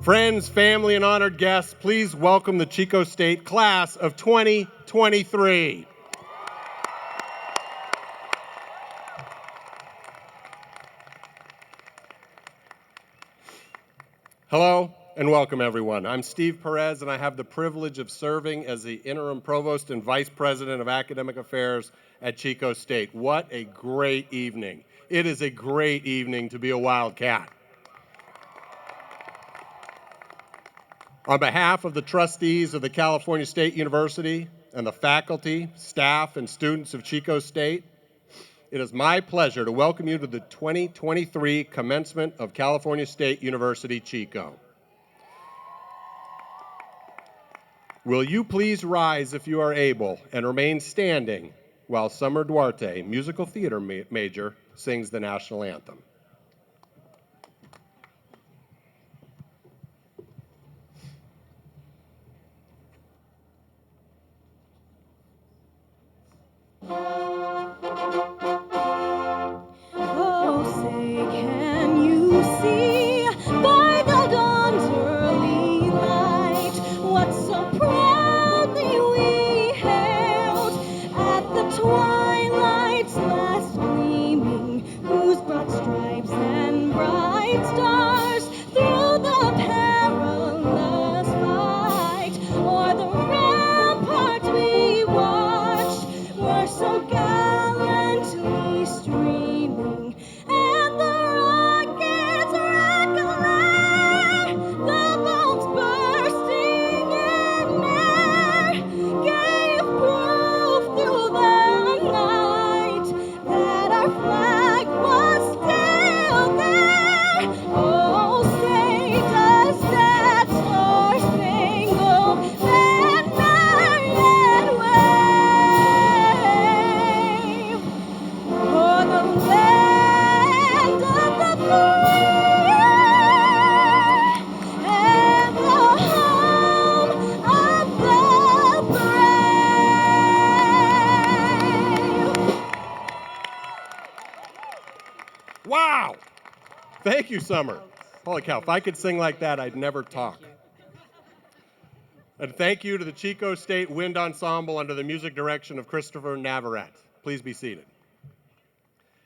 Friends, family, and honored guests, please welcome the Chico State class of 2023. Hello and welcome, everyone. I'm Steve Perez, and I have the privilege of serving as the interim provost and vice president of academic affairs at Chico State. What a great evening. It is a great evening to be a Wildcat. On behalf of the trustees of the California State University and the faculty, staff, and students of Chico State, it is my pleasure to welcome you to the 2023 Commencement of California State University, Chico. Will you please rise if you are able and remain standing while Summer Duarte, musical theater major, sings the national anthem. Wow! Thank you, Summer. Holy cow, if I could sing like that, I'd never talk. And thank you to the Chico State Wind Ensemble under the music direction of Christopher Navarrete. Please be seated.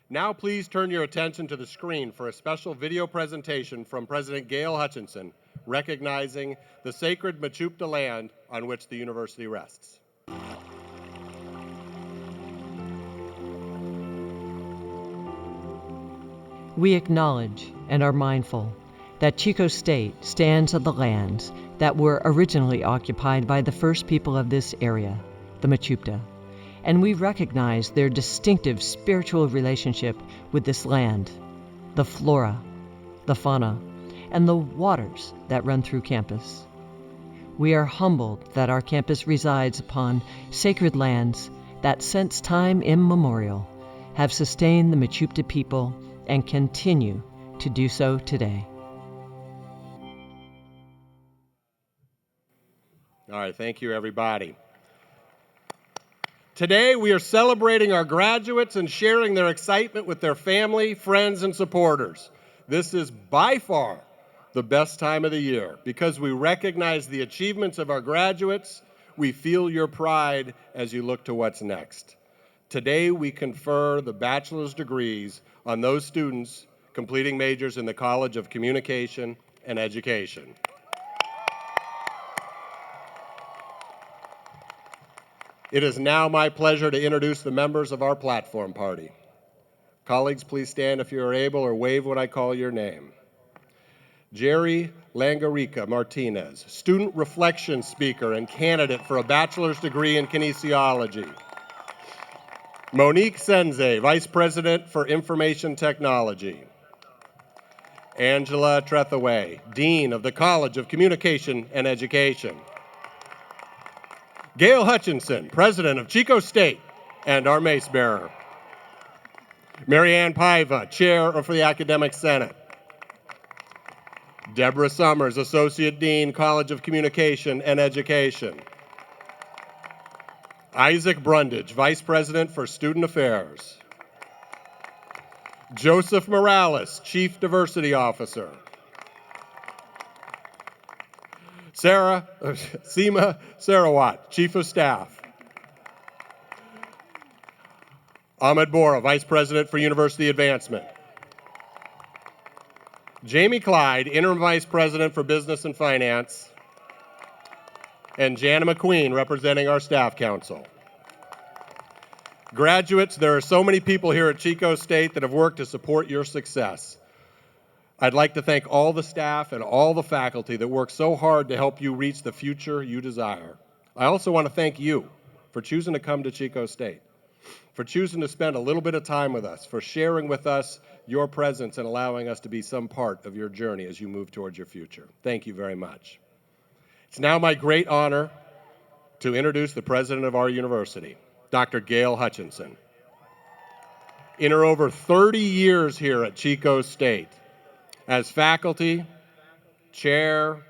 Now please turn your attention to the screen for a special video presentation from President Gail Hutchinson, recognizing the sacred Mechoopda land on which the university rests. We acknowledge and are mindful that Chico State stands on the lands that were originally occupied by the first people of this area, the Mechoopda, and we recognize their distinctive spiritual relationship with this land, the flora, the fauna, and the waters that run through campus. We are humbled that our campus resides upon sacred lands that since time immemorial have sustained the Mechoopda people and continue to do so today. All right, thank you, everybody. Today, we are celebrating our graduates and sharing their excitement with their family, friends, and supporters. This is by far the best time of the year because we recognize the achievements of our graduates. We feel your pride as you look to what's next. Today, we confer the bachelor's degrees on those students completing majors in the College of Communication and Education. It is now my pleasure to introduce the members of our platform party. Colleagues, please stand if you are able or wave when I call your name. Jerry Langarica Martinez, student reflection speaker and candidate for a bachelor's degree in kinesiology. Monique Senze, Vice President for Information Technology. Angela Trethaway, Dean of the College of Communication and Education. Gail Hutchinson, President of Chico State and our mace bearer. Marianne Paiva, Chair for the Academic Senate. Deborah Summers, Associate Dean, College of Communication and Education. Isaac Brundage, Vice President for Student Affairs. Joseph Morales, Chief Diversity Officer. Seema Sarawat, Chief of Staff. Ahmed Bora, Vice President for University Advancement. Jamie Clyde, Interim Vice President for Business and Finance. And Jana McQueen, representing our Staff Council. Graduates, there are so many people here at Chico State that have worked to support your success. I'd like to thank all the staff and all the faculty that work so hard to help you reach the future you desire. I also want to thank you for choosing to come to Chico State, for choosing to spend a little bit of time with us, for sharing with us your presence and allowing us to be some part of your journey as you move towards your future. Thank you very much. It's now my great honor to introduce the president of our university, Dr. Gail Hutchinson. In her over 30 years here at Chico State, as faculty, chair,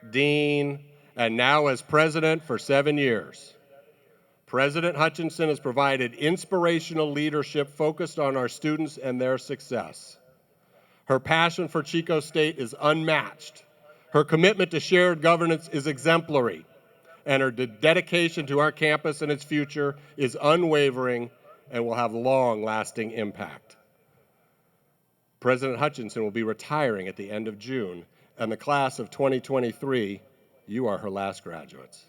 dean, and now as president for 7 years, President Hutchinson has provided inspirational leadership focused on our students and their success. Her passion for Chico State is unmatched. Her commitment to shared governance is exemplary, and her dedication to our campus and its future is unwavering and will have long-lasting impact. President Hutchinson will be retiring at the end of June, and the class of 2023, you are her last graduates.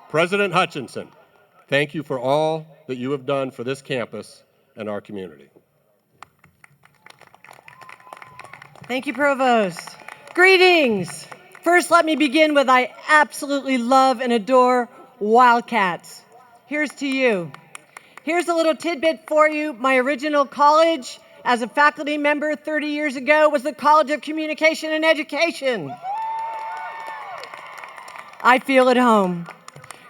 President Hutchinson, thank you for all that you have done for this campus and our community. Thank you, Provost. Greetings. First, let me begin with I absolutely love and adore Wildcats. Here's to you. Here's a little tidbit for you. My original college as a faculty member 30 years ago was the College of Communication and Education. I feel at home.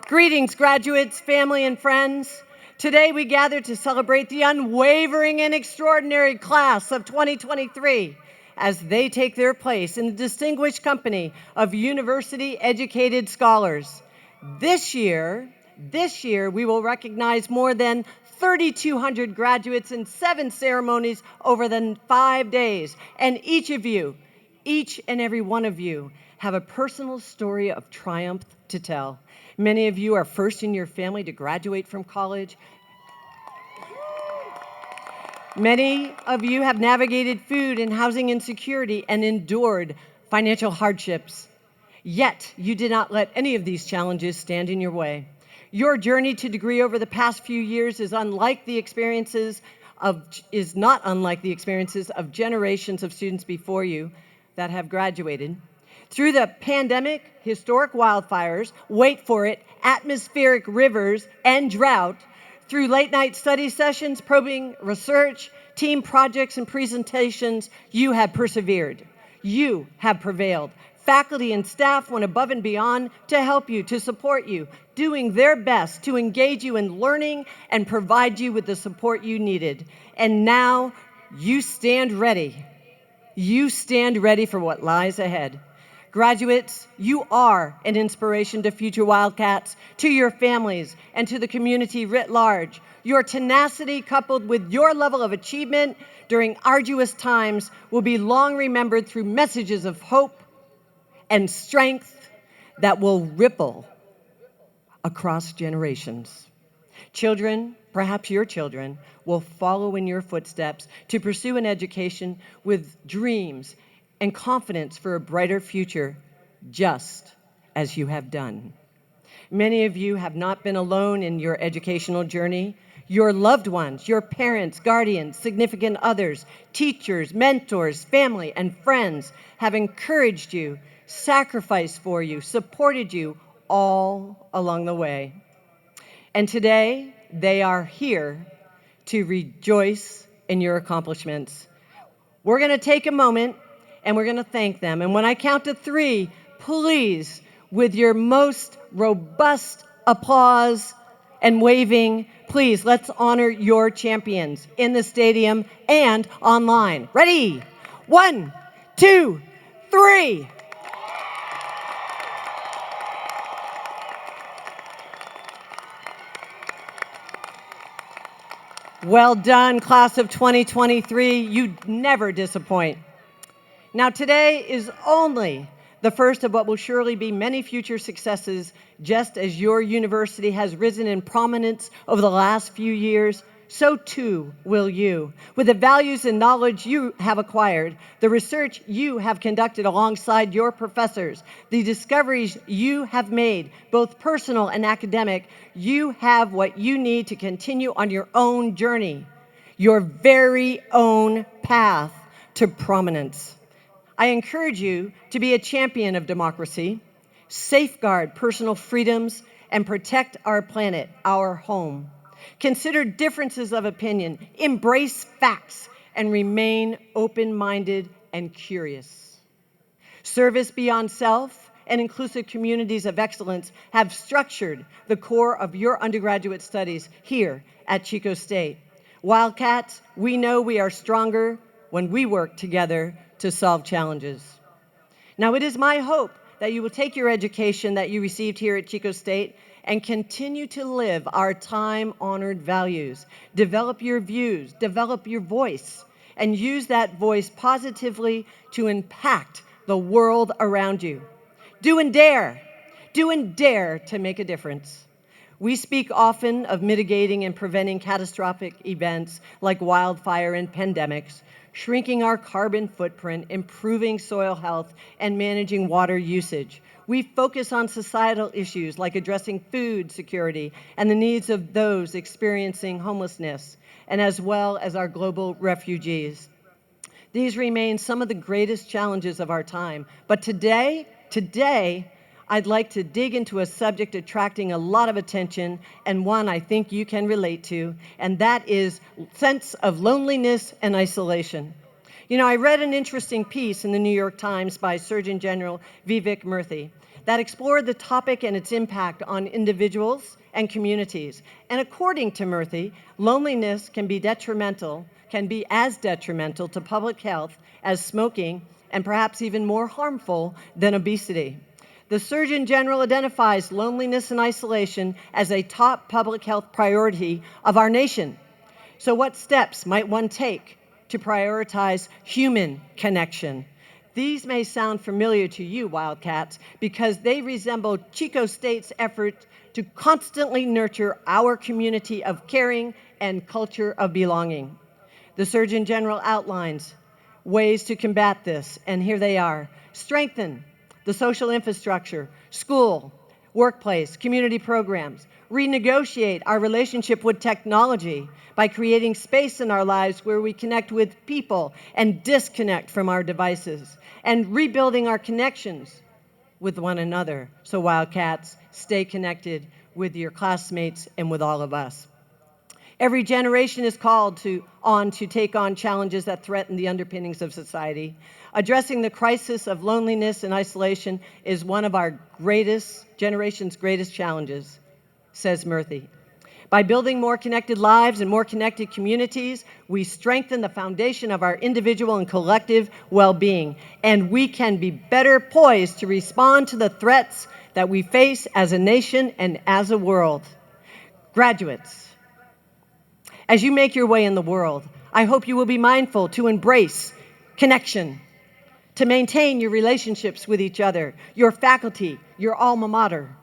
Greetings, graduates, family, and friends. Today we gather to celebrate the unwavering and extraordinary class of 2023 as they take their place in the distinguished company of university-educated scholars. This year, we will recognize more than 3,200 graduates in 7 ceremonies over the 5 days. And each and every one of you, have a personal story of triumph to tell. Many of you are first in your family to graduate from college. Many of you have navigated food and housing insecurity and endured financial hardships. Yet, you did not let any of these challenges stand in your way. Your journey to degree over the past few years is not unlike the experiences of generations of students before you that have graduated. Through the pandemic, historic wildfires, wait for it, atmospheric rivers, and drought, through late-night study sessions, probing research, team projects, and presentations, you have persevered. You have prevailed. Faculty and staff went above and beyond to help you, to support you, doing their best to engage you in learning and provide you with the support you needed. And now, you stand ready. You stand ready for what lies ahead. Graduates, you are an inspiration to future Wildcats, to your families, and to the community writ large. Your tenacity, coupled with your level of achievement during arduous times, will be long remembered through messages of hope and strength that will ripple across generations. Children, perhaps your children, will follow in your footsteps to pursue an education with dreams and confidence for a brighter future, just as you have done. Many of you have not been alone in your educational journey. Your loved ones, your parents, guardians, significant others, teachers, mentors, family, and friends have encouraged you, sacrificed for you, supported you all along the way. And today, they are here to rejoice in your accomplishments. We're going to take a moment and we're going to thank them. And when I count to 3, please, with your most robust applause and waving, please, let's honor your champions in the stadium and online. Ready? 1, 2, 3. Well done, class of 2023. You never disappoint. Now, today is only the first of what will surely be many future successes. Just as your university has risen in prominence over the last few years, so too will you. With the values and knowledge you have acquired, the research you have conducted alongside your professors, the discoveries you have made, both personal and academic, you have what you need to continue on your own journey, your very own path to prominence. I encourage you to be a champion of democracy, safeguard personal freedoms, and protect our planet, our home. Consider differences of opinion, embrace facts, and remain open-minded and curious. Service beyond self and inclusive communities of excellence have structured the core of your undergraduate studies here at Chico State. Wildcats, we know we are stronger when we work together to solve challenges. Now, it is my hope that you will take your education that you received here at Chico State and continue to live our time-honored values. Develop your views, develop your voice, and use that voice positively to impact the world around you. Do and dare to make a difference. We speak often of mitigating and preventing catastrophic events like wildfire and pandemics, shrinking our carbon footprint, improving soil health, and managing water usage. We focus on societal issues like addressing food security and the needs of those experiencing homelessness, and as well as our global refugees. These remain some of the greatest challenges of our time. But today, I'd like to dig into a subject attracting a lot of attention, and one I think you can relate to, and that is sense of loneliness and isolation. You know, I read an interesting piece in the New York Times by Surgeon General Vivek Murthy that explored the topic and its impact on individuals and communities. And according to Murthy, loneliness can be as detrimental to public health as smoking, and perhaps even more harmful than obesity. The Surgeon General identifies loneliness and isolation as a top public health priority of our nation. So what steps might one take to prioritize human connection? These may sound familiar to you, Wildcats, because they resemble Chico State's effort to constantly nurture our community of caring and culture of belonging. The Surgeon General outlines ways to combat this, and here they are. Strengthen the social infrastructure, school, workplace, community programs. Renegotiate our relationship with technology by creating space in our lives where we connect with people and disconnect from our devices. And rebuilding our connections with one another. So Wildcats, stay connected with your classmates and with all of us. Every generation is called on to take on challenges that threaten the underpinnings of society. Addressing the crisis of loneliness and isolation is one of our generation's greatest challenges, says Murthy. By building more connected lives and more connected communities, we strengthen the foundation of our individual and collective well-being, and we can be better poised to respond to the threats that we face as a nation and as a world. Graduates, as you make your way in the world, I hope you will be mindful to embrace connection, to maintain your relationships with each other, your faculty, your alma mater.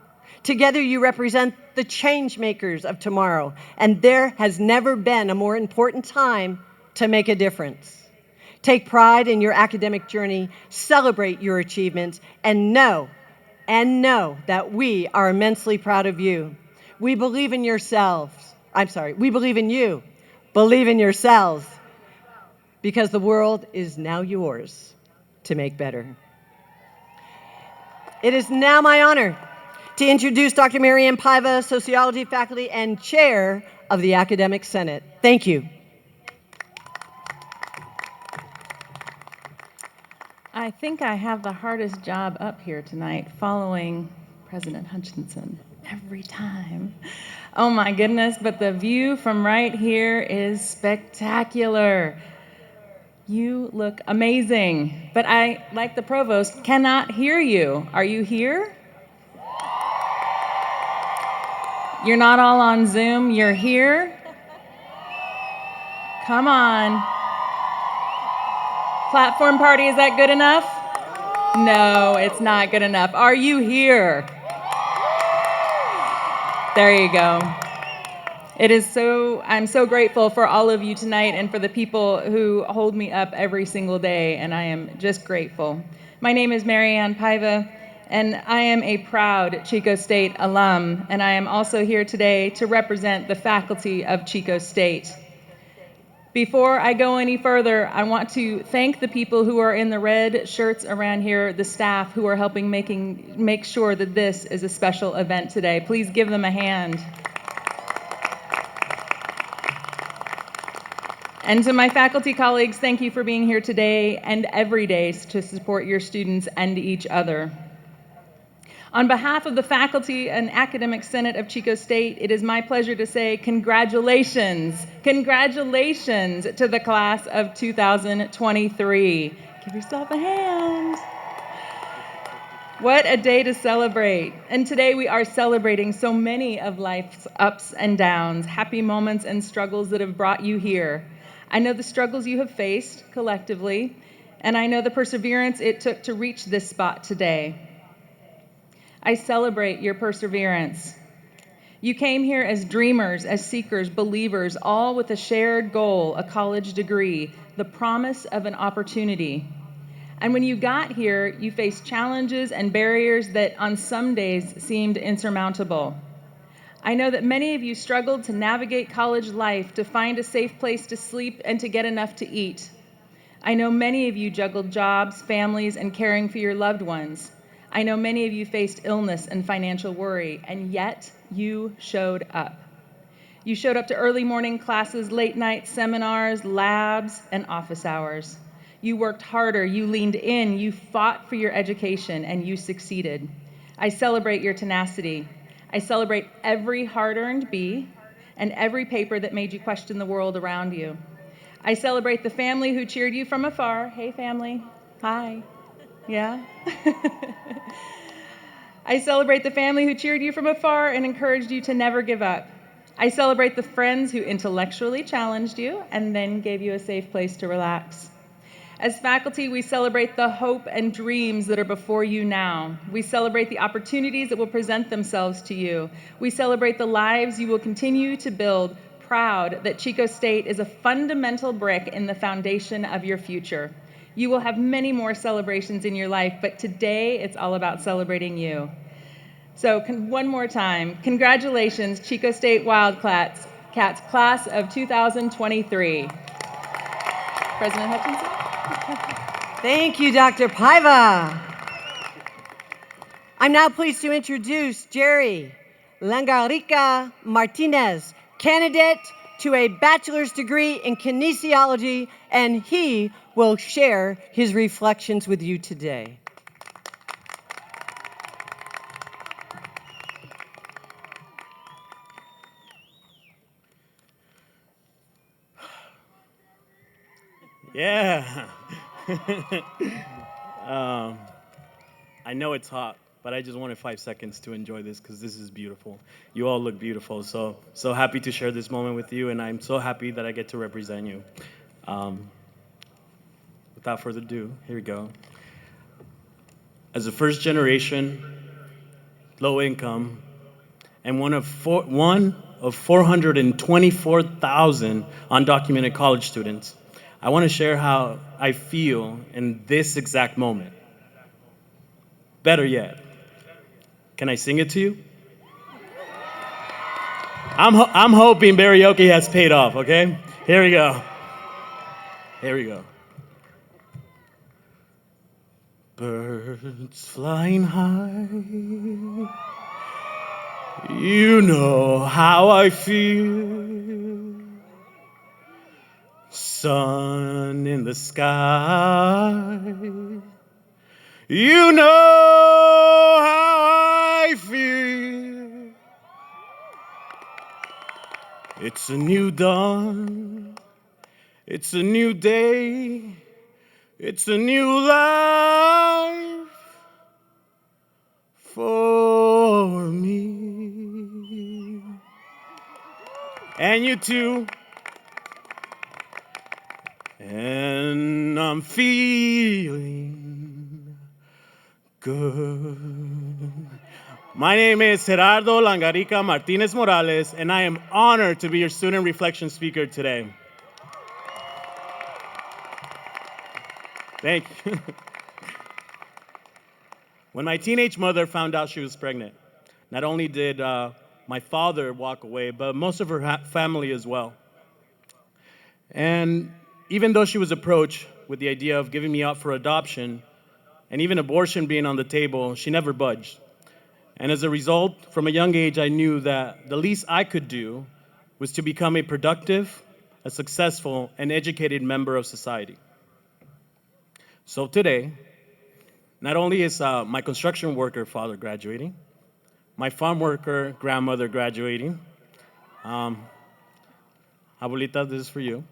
Together you represent the change makers of tomorrow, and there has never been a more important time to make a difference. Take pride in your academic journey, celebrate your achievements, and know that we are immensely proud of you. We believe in we believe in you. Believe in yourselves, because the world is now yours to make better. It is now my honor to introduce Dr. Marianne Paiva, Sociology faculty and Chair of the Academic Senate. Thank you. I think I have the hardest job up here tonight, following President Hutchinson every time. Oh my goodness, but the view from right here is spectacular. You look amazing, but I, like the provost, cannot hear you. Are you here? You're not all on Zoom, you're here? Come on. Platform party, is that good enough? No, it's not good enough. Are you here? There you go. I'm so grateful for all of you tonight and for the people who hold me up every single day, and I am just grateful. My name is Marianne Paiva, and I am a proud Chico State alum, and I am also here today to represent the faculty of Chico State. Before I go any further, I want to thank the people who are in the red shirts around here, the staff who are helping make sure that this is a special event today. Please give them a hand. And to my faculty colleagues, thank you for being here today and every day to support your students and each other. On behalf of the faculty and academic senate of Chico State, it is my pleasure to say congratulations. Congratulations to the class of 2023. Give yourself a hand. What a day to celebrate. And today we are celebrating so many of life's ups and downs, happy moments and struggles that have brought you here. I know the struggles you have faced collectively, and I know the perseverance it took to reach this spot today. I celebrate your perseverance. You came here as dreamers, as seekers, believers, all with a shared goal, a college degree, the promise of an opportunity. And when you got here, you faced challenges and barriers that on some days seemed insurmountable. I know that many of you struggled to navigate college life, to find a safe place to sleep and to get enough to eat. I know many of you juggled jobs, families, and caring for your loved ones. I know many of you faced illness and financial worry, and yet you showed up. You showed up to early morning classes, late night seminars, labs, and office hours. You worked harder, you leaned in, you fought for your education, and you succeeded. I celebrate your tenacity. I celebrate every hard-earned B and every paper that made you question the world around you. I celebrate the family who cheered you from afar. Hey, family. Hi. Yeah? I celebrate the family who cheered you from afar and encouraged you to never give up. I celebrate the friends who intellectually challenged you and then gave you a safe place to relax. As faculty, we celebrate the hope and dreams that are before you now. We celebrate the opportunities that will present themselves to you. We celebrate the lives you will continue to build, proud that Chico State is a fundamental brick in the foundation of your future. You will have many more celebrations in your life, but today it's all about celebrating you. So one more time, congratulations, Chico State Wildcats, class of 2023. President Hutchinson? Thank you, Dr. Paiva. I'm now pleased to introduce Jerry Langarica Martinez, candidate to a bachelor's degree in kinesiology, and he will share his reflections with you today. Yeah. I know it's hot, but I just wanted 5 seconds to enjoy this because this is beautiful. You all look beautiful. So happy to share this moment with you, and I'm so happy that I get to represent you. Without further ado, here we go. As a first generation, low income, and one of 424,000 undocumented college students, I want to share how I feel in this exact moment. Better yet, can I sing it to you? I'm hoping karaoke has paid off, okay? Here we go. Here we go. Birds flying high, you know how I feel. Sun in the sky, you know how I feel. It's a new dawn, it's a new day, it's a new life for me. And you too. And I'm feeling good. My name is Gerardo Langarica Martinez Morales, and I am honored to be your student reflection speaker today. Thank you. When my teenage mother found out she was pregnant, not only did my father walk away, but most of her family as well. And even though she was approached with the idea of giving me up for adoption, and even abortion being on the table, she never budged. And as a result, from a young age, I knew that the least I could do was to become a productive, a successful, and educated member of society. So today, not only is my construction worker father graduating, my farm worker grandmother graduating. Abuelita, this is for you.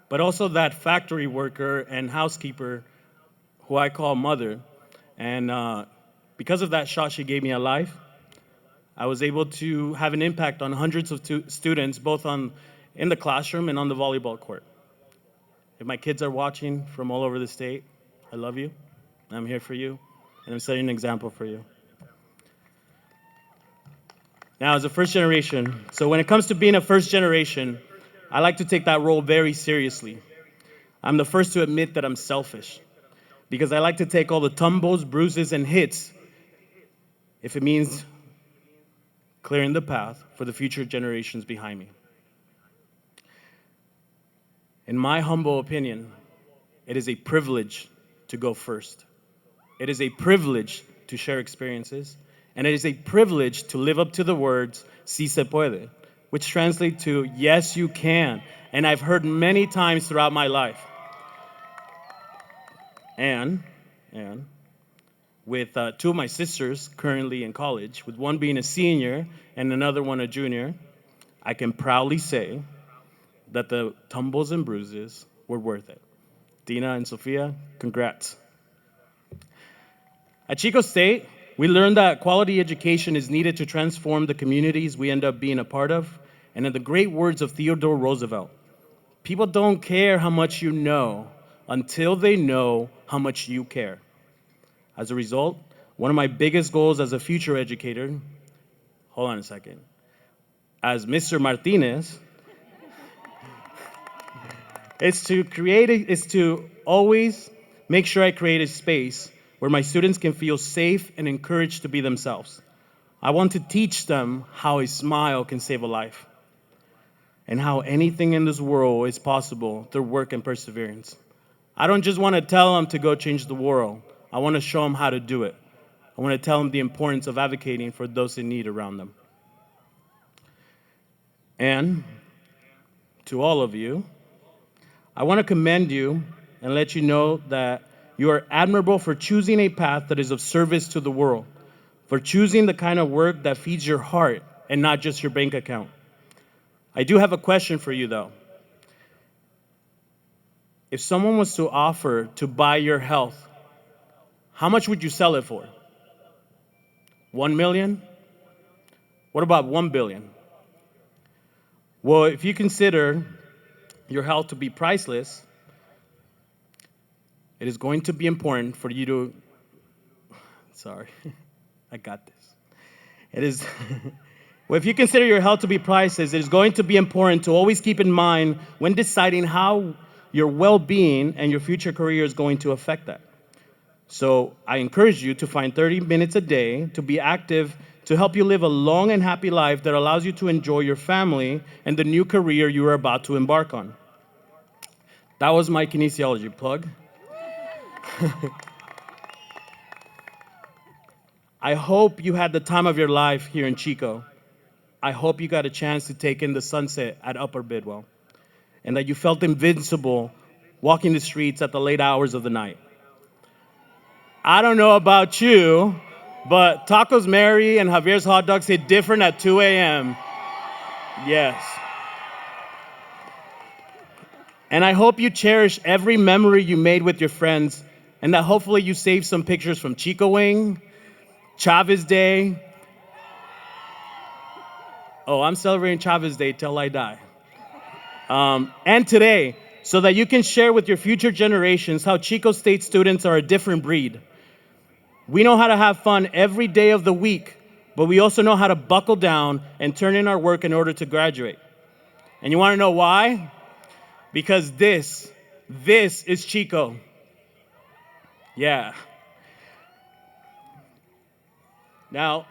But also that factory worker and housekeeper who I call mother. And because of that shot she gave me at life, I was able to have an impact on hundreds of students, both in the classroom and on the volleyball court. If my kids are watching from all over the state, I love you. I'm here for you, and I'm setting an example for you. Now, as a first generation, so when it comes to being a first generation, I like to take that role very seriously. I'm the first to admit that I'm selfish, because I like to take all the tumbles, bruises, and hits if it means clearing the path for the future generations behind me. In my humble opinion, it is a privilege to go first. It is a privilege to share experiences, and it is a privilege to live up to the words, "Si se puede," which translate to, "Yes, you can." And I've heard many times throughout my life. And with two of my sisters currently in college, with one being a senior and another one a junior, I can proudly say that the tumbles and bruises were worth it. Dina and Sophia, congrats. At Chico State, we learned that quality education is needed to transform the communities we end up being a part of. And in the great words of Theodore Roosevelt, people don't care how much you know until they know how much you care. As a result, one of my biggest goals as a future educator, hold on a second, as Mr. Martinez, is to always make sure I create a space where my students can feel safe and encouraged to be themselves. I want to teach them how a smile can save a life and how anything in this world is possible through work and perseverance. I don't just want to tell them to go change the world. I want to show them how to do it. I want to tell them the importance of advocating for those in need around them. And to all of you, I want to commend you and let you know that you are admirable for choosing a path that is of service to the world, for choosing the kind of work that feeds your heart and not just your bank account. I do have a question for you, though. If someone was to offer to buy your health, how much would you sell it for? 1 million? What about 1 billion? Well, if you consider your health to be priceless, it is going to be important for you to, sorry, I got this. It is, well, if you consider your health to be priceless, it is going to be important to always keep in mind when deciding how your well-being and your future career is going to affect that. So I encourage you to find 30 minutes a day to be active to help you live a long and happy life that allows you to enjoy your family and the new career you are about to embark on. That was my kinesiology plug. I hope you had the time of your life here in Chico. I hope you got a chance to take in the sunset at Upper Bidwell, and that you felt invincible walking the streets at the late hours of the night. I don't know about you, but Tacos Mary and Javier's hot dogs hit different at 2 a.m. Yes. And I hope you cherish every memory you made with your friends, and that hopefully you saved some pictures from Chico Wing, Chavez Day. Oh, I'm celebrating Chavez Day till I die. And today, so that you can share with your future generations how Chico State students are a different breed. We know how to have fun every day of the week, but we also know how to buckle down and turn in our work in order to graduate. And you want to know why? Because this is Chico. Yeah. Now,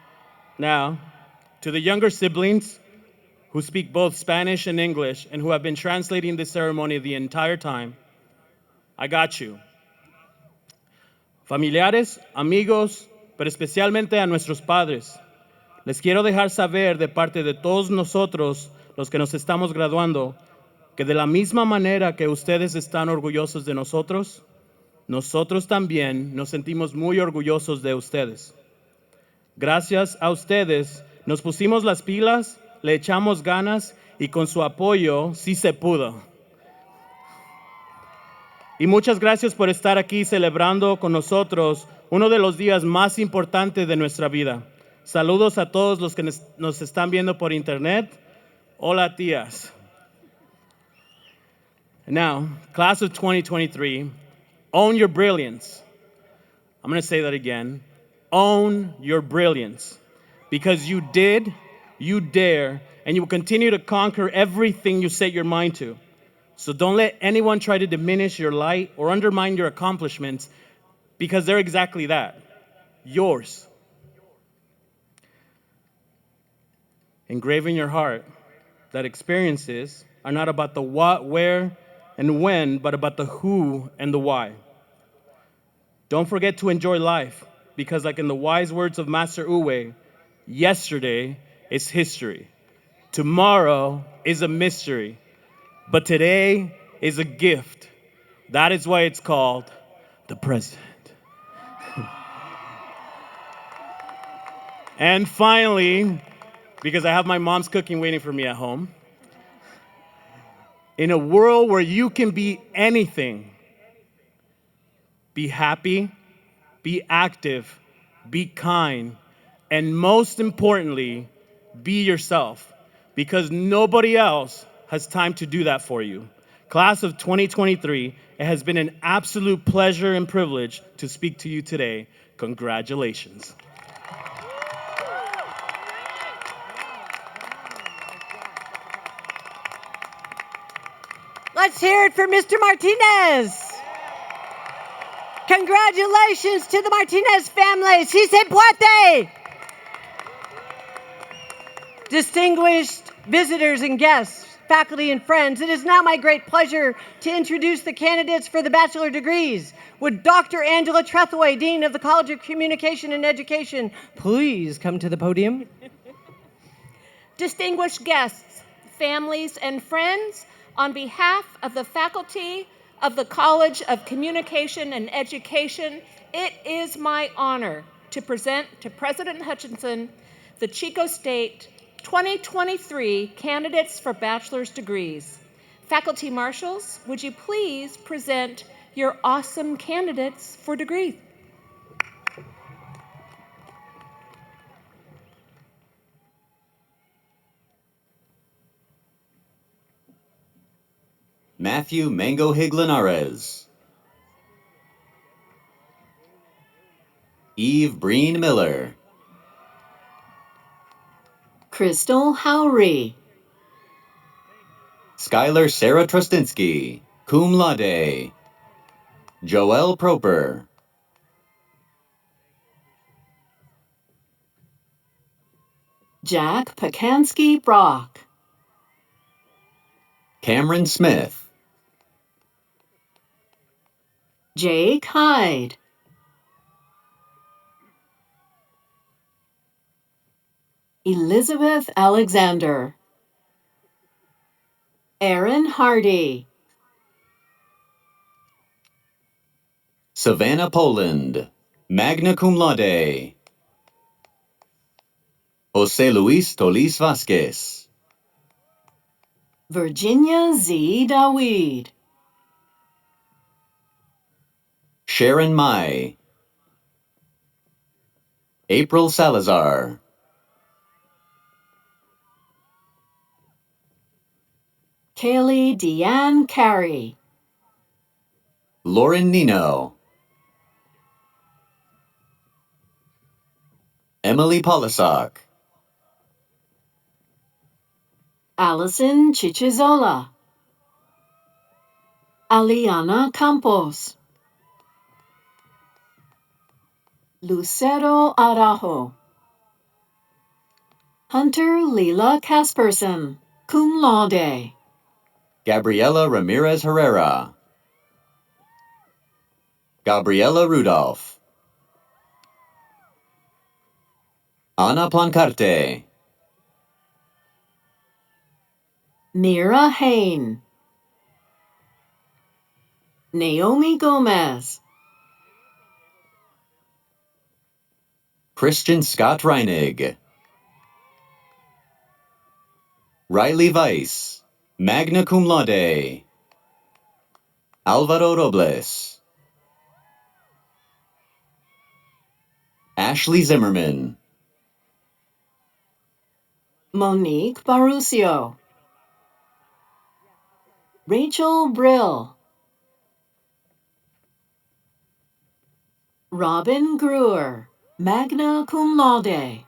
to the younger siblings who speak both Spanish and English and who have been translating this ceremony the entire time, I got you. Familiares, amigos, pero especialmente a nuestros padres, les quiero dejar saber de parte de todos nosotros, los que nos estamos graduando, que de la misma manera que ustedes están orgullosos de nosotros, nosotros también nos sentimos muy orgullosos de ustedes. Gracias a ustedes, nos pusimos las pilas, le echamos ganas y con su apoyo sí se pudo. Y muchas gracias por estar aquí celebrando con nosotros uno de los días más importantes de nuestra vida. Saludos a todos los que nos están viendo por internet. Hola, tías. Now, class of 2023, own your brilliance. I'm going to say that again. Own your brilliance. Because you did, you dare, and you will continue to conquer everything you set your mind to. So don't let anyone try to diminish your light or undermine your accomplishments, because they're exactly that, yours. Engrave in your heart that experiences are not about the what, where, and when, but about the who and the why. Don't forget to enjoy life, because like in the wise words of Master Uwe, yesterday is history. Tomorrow is a mystery. But today is a gift. That is why it's called the present. And finally, because I have my mom's cooking waiting for me at home, in a world where you can be anything, be happy, be active, be kind, and most importantly, be yourself, because nobody else has time to do that for you. Class of 2023, it has been an absolute pleasure and privilege to speak to you today. Congratulations. Let's hear it for Mr. Martinez. Congratulations to the Martinez family. Si se puede. Distinguished visitors and guests, faculty and friends, it is now my great pleasure to introduce the candidates for the bachelor degrees. Would Dr. Angela Trethewey, Dean of the College of Communication and Education, please come to the podium? Distinguished guests, families, and friends, on behalf of the faculty of the College of Communication and Education, it is my honor to present to President Hutchinson the Chico State 2023 candidates for bachelor's degrees. Faculty marshals, would you please present your awesome candidates for degrees? Matthew Mango Higlinares. Eve Breen Miller. Crystal Howry. Skylar Sarah Trustinsky, cum laude. Joelle Proper. Jack Pacansky Brock. Cameron Smith. Jake Hyde. Elizabeth Alexander. Aaron Hardy. Savannah Poland, magna cum laude. Jose Luis Tolis Vasquez. Virginia Z. Dawid. Sharon Mai. April Salazar. Kaylee Deanne Carey. Lauren Nino. Emily Polisak. Allison Chichizola. Aliana Campos. Lucero Araujo. Hunter Leela Casperson, cum laude. Gabriela Ramirez Herrera. Gabriela Rudolph. Ana Plancarte. Mira Hain. Naomi Gomez. Christian Scott Reinig. Riley Weiss, magna cum laude. Alvaro Robles. Ashley Zimmerman. Monique Barusio. Rachel Brill. Robin Gruer, magna cum laude.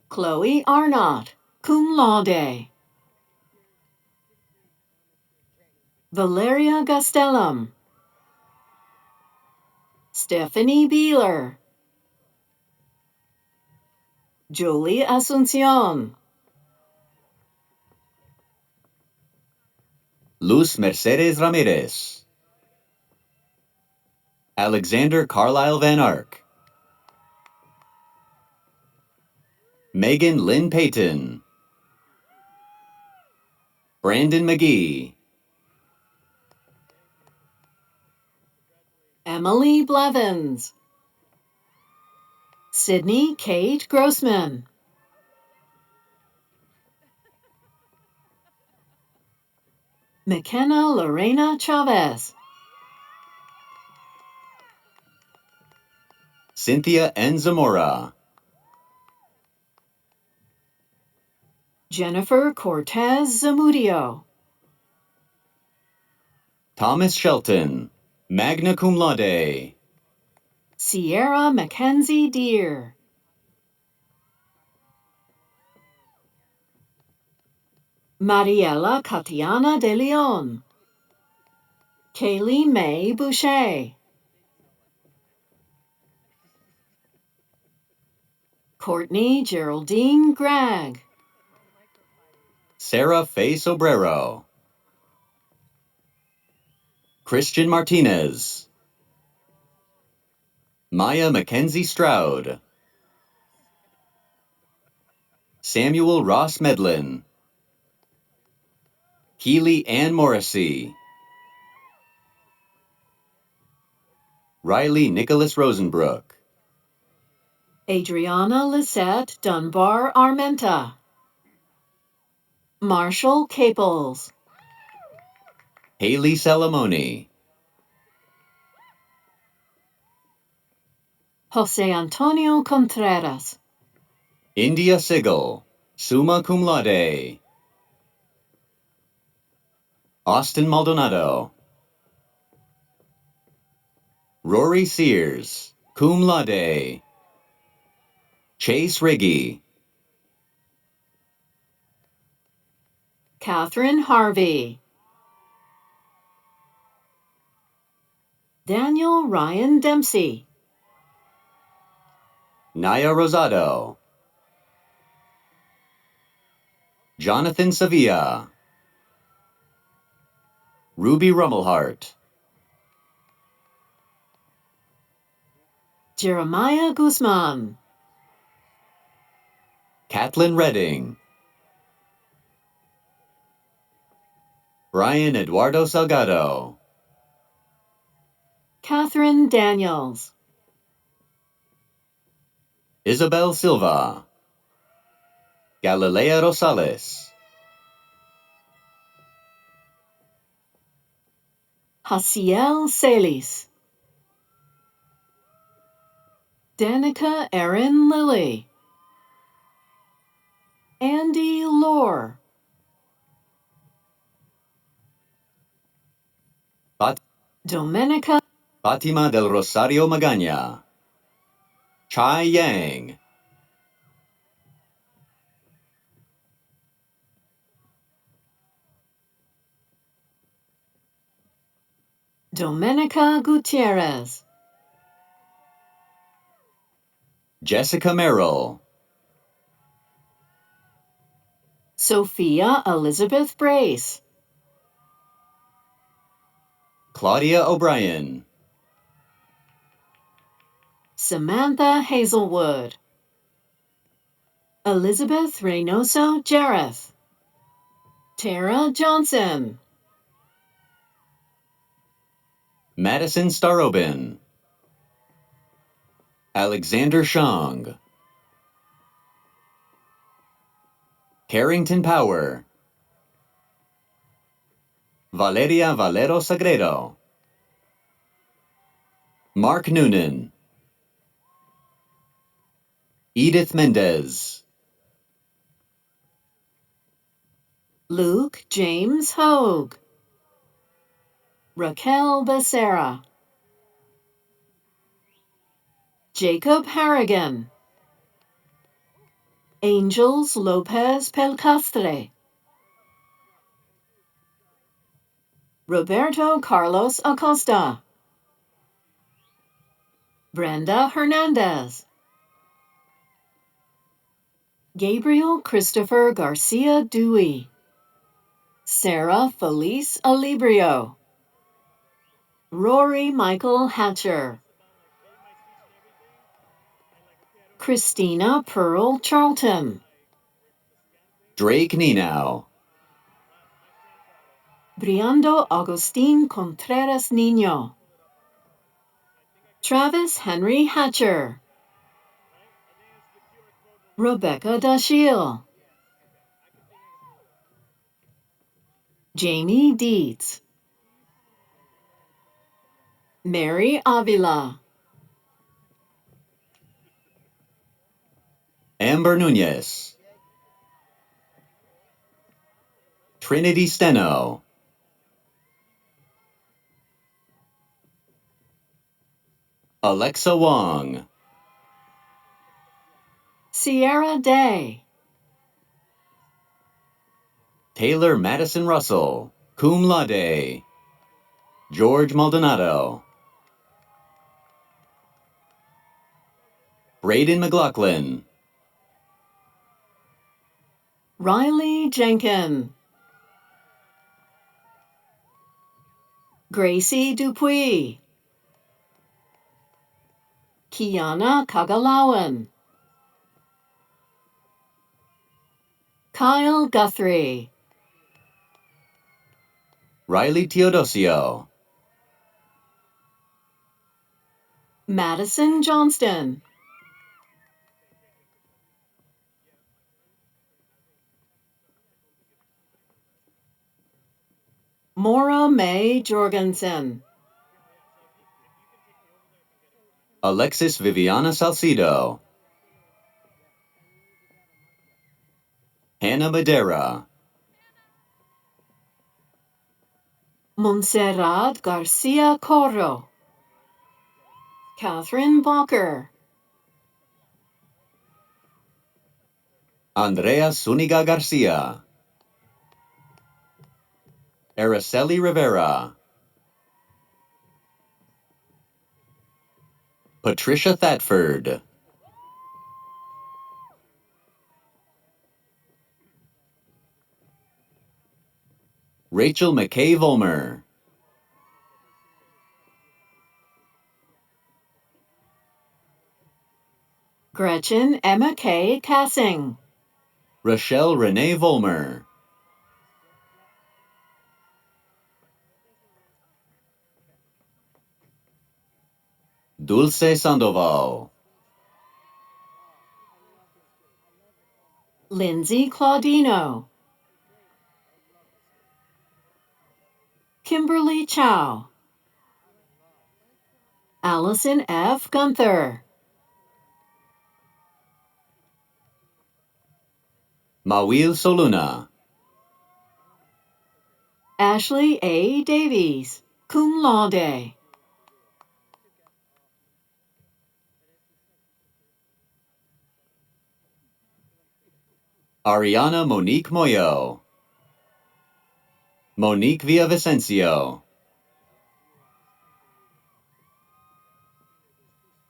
Chloe Arnott, cum laude. Valeria Gastelum. Stephanie Beeler. Julie Asuncion. Luz Mercedes Ramirez. Alexander Carlisle Van Ark. Megan Lynn Payton. Brandon McGee. Emily Blevins. Sydney Kate Grossman. McKenna Lorena Chavez. Cynthia N. Zamora. Jennifer Cortez Zamudio. Thomas Shelton, magna cum laude. Sierra Mackenzie Deer. Mariela Catiana de Leon. Kaylee Mae Boucher. Courtney Geraldine Gregg. Sarah Faye Sobrero. Christian Martinez. Maya Mackenzie Stroud. Samuel Ross Medlin. Keely Ann Morrissey. Riley Nicholas Rosenbrook. Adriana Lisette Dunbar Armenta. Marshall Caples. Haley Salamoni. Jose Antonio Contreras. India Sigel, summa cum laude. Austin Maldonado. Rory Sears, cum laude. Chase Riggy. Catherine Harvey. Daniel Ryan Dempsey. Naya Rosado. Jonathan Sevilla. Ruby Rummelhart. Jeremiah Guzman. Catlin Redding. Brian Eduardo Salgado. Catherine Daniels. Isabel Silva. Galilea Rosales. Hasiel Celis. Danica Erin Lilly. Andy Lohr. Domenica Fatima del Rosario Magaña. Chai Yang. Domenica Gutierrez. Jessica Merrill. Sophia Elizabeth Brace. Claudia O'Brien. Samantha Hazelwood. Elizabeth Reynoso Jareth. Tara Johnson. Madison Starobin. Alexander Shang. Carrington Power. Valeria Valero Sagredo. Mark Noonan. Edith Mendez. Luke James Hogue. Raquel Becerra. Jacob Harrigan. Angels Lopez Pelcastre. Roberto Carlos Acosta. Brenda Hernandez. Gabriel Christopher Garcia Dewey. Sarah Felice Alibrio. Rory Michael Hatcher. Christina Pearl Charlton. Drake Ninow. Briando Agustin Contreras Niño. Travis Henry Hatcher. Rebecca Dashiell. Jamie Dietz. Mary Avila. Amber Nunez. Trinity Steno. Alexa Wong. Sierra Day. Taylor Madison Russell. Cum laude. George Maldonado. Braden McLaughlin. Riley Jenkin. Gracie Dupuy. Kiana Kagalawan. Kyle Guthrie. Riley Teodosio. Madison Johnston. Maura May Jorgensen. Alexis Viviana Salcido. Hannah Madera. Montserrat Garcia Corro. Catherine Balker. Andrea Zuniga Garcia. Araceli Rivera. Patricia Thetford. Rachel McKay Volmer. Gretchen Emma K. Cassing. Rochelle Renee Volmer. Dulce Sandoval. Lindsay Claudino. Kimberly Chow. Allison F. Gunther. Mawil Soluna. Ashley A. Davies. cum laude. Ariana Monique Moyo. Monique Villavicencio.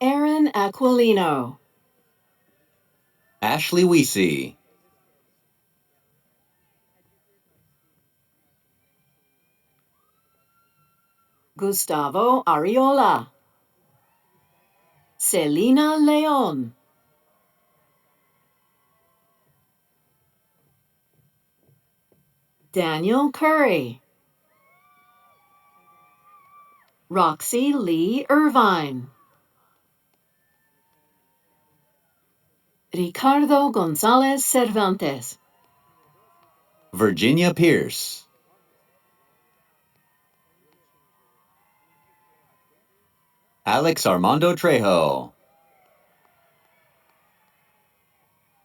Aaron Aquilino. Ashley Weesey. Gustavo Ariola. Selena Leon. Daniel Curry. Roxy Lee Irvine. Ricardo Gonzalez Cervantes. Virginia Pierce. Alex Armando Trejo.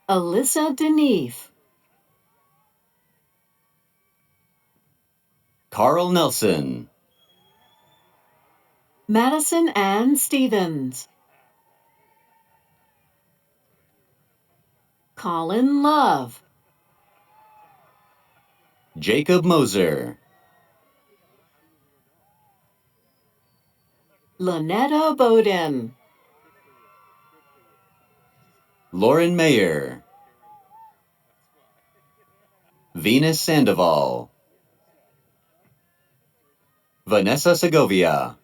Alyssa Deneve. Carl Nelson. Madison Ann Stevens. Colin Love. Jacob Moser. Lynetta Bowden. Lauren Mayer. Venus Sandoval. Vanessa Segovia.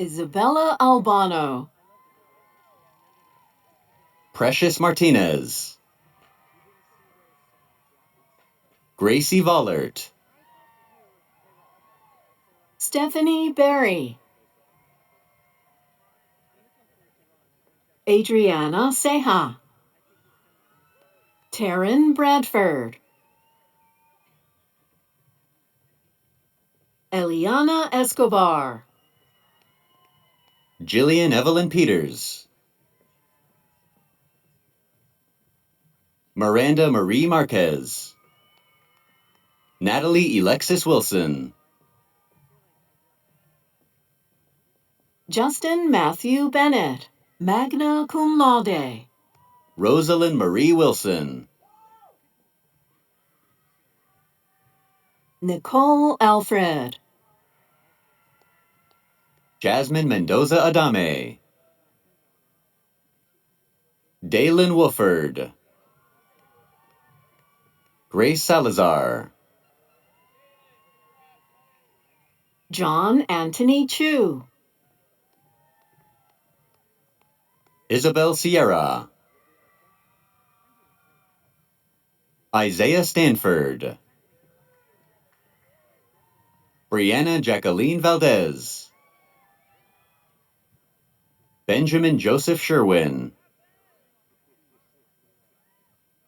Isabella Albano. Precious Martinez. Gracie Vollert. Stephanie Berry. Adriana Ceja. Taryn Bradford. Eliana Escobar. Jillian Evelyn Peters. Miranda Marie Marquez. Natalie Alexis Wilson. Justin Matthew Bennett, magna cum laude. Rosalind Marie Wilson. Nicole Alfred. Jasmine Mendoza Adame. Dalen Wooford. Grace Salazar. John Anthony Chu. Isabel Sierra. Isaiah Stanford. Brianna Jacqueline Valdez. Benjamin Joseph Sherwin.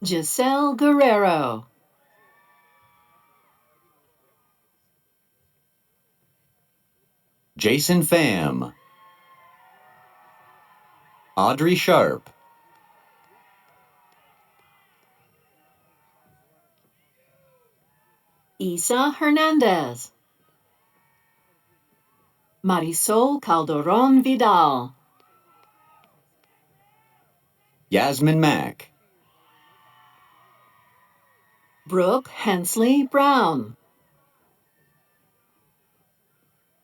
Giselle Guerrero. Jason Pham. Audrey Sharp. Isa Hernandez. Marisol Calderon Vidal. Yasmin Mack. Brooke Hensley Brown.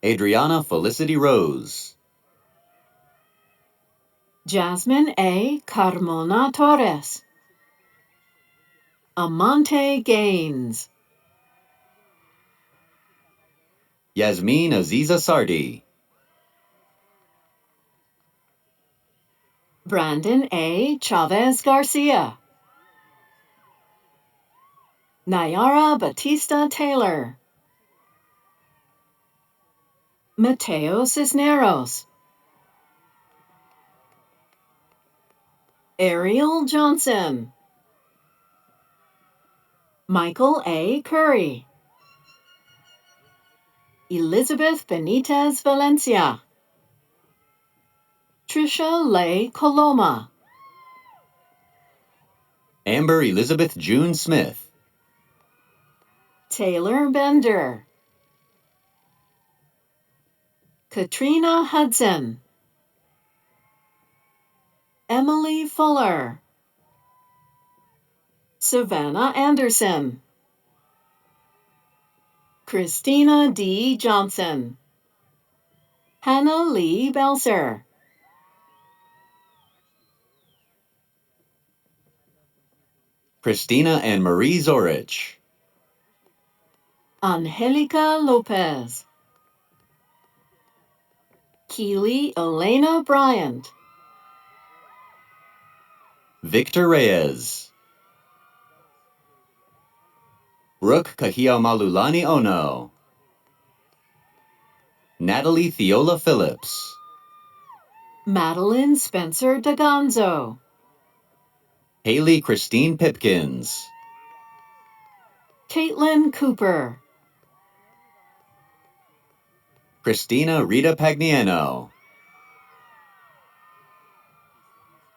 Adriana Felicity Rose. Jasmine A. Carmona Torres. Amante Gaines. Yasmin Aziza Sardi. Brandon A. Chavez Garcia. Nayara Batista Taylor. Mateo Cisneros. Ariel Johnson. Michael A. Curry. Elizabeth Benitez Valencia. Trisha Leigh Coloma. Amber Elizabeth June Smith. Taylor Bender, Katrina Hudson, Emily Fuller, Savannah Anderson, Christina D. Johnson, Hannah Lee Belser, Christina Ann Marie Zorich, Angelica Lopez, Keely Elena Bryant, Victor Reyes, Brooke Kahia Malulani Ono, Natalie Theola Phillips, Madeline Spencer Dagonzo, Haley Christine Pipkins, Caitlin Cooper, Christina Rita Pagliano,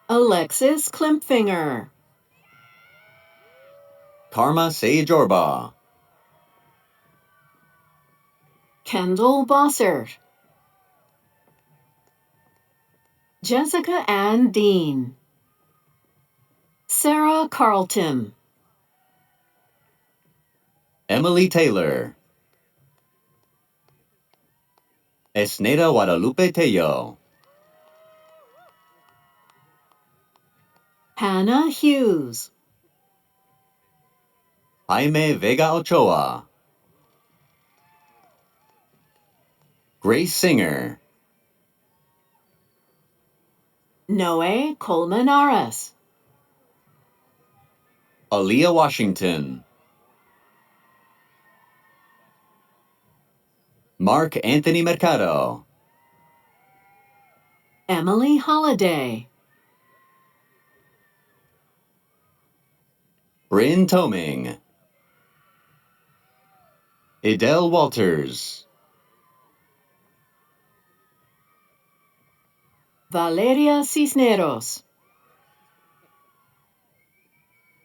Alexis Klimpfinger, Karma Sage Orba, Kendall Bossert, Jessica Ann Dean, Sarah Carlton, Emily Taylor, Esneda Guadalupe Tello, Hannah Hughes, Jaime Vega Ochoa, Grace Singer, Noe Colmenares, Aaliyah Washington, Mark Anthony Mercado, Emily Holliday, Bryn Toming, Idel Walters, Valeria Cisneros,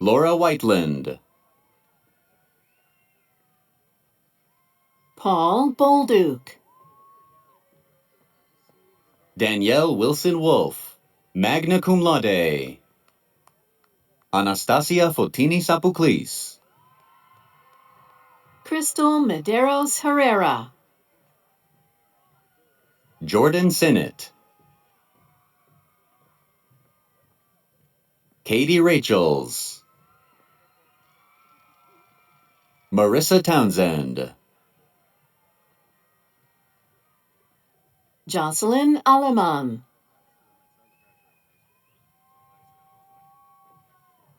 Laura Whiteland, Paul Bolduc, Danielle Wilson Wolf, magna cum laude, Anastasia Fotini Sapuklis, Crystal Medeiros Herrera, Jordan Sinnott, Katie Rachels, Marissa Townsend, Jocelyn Aleman,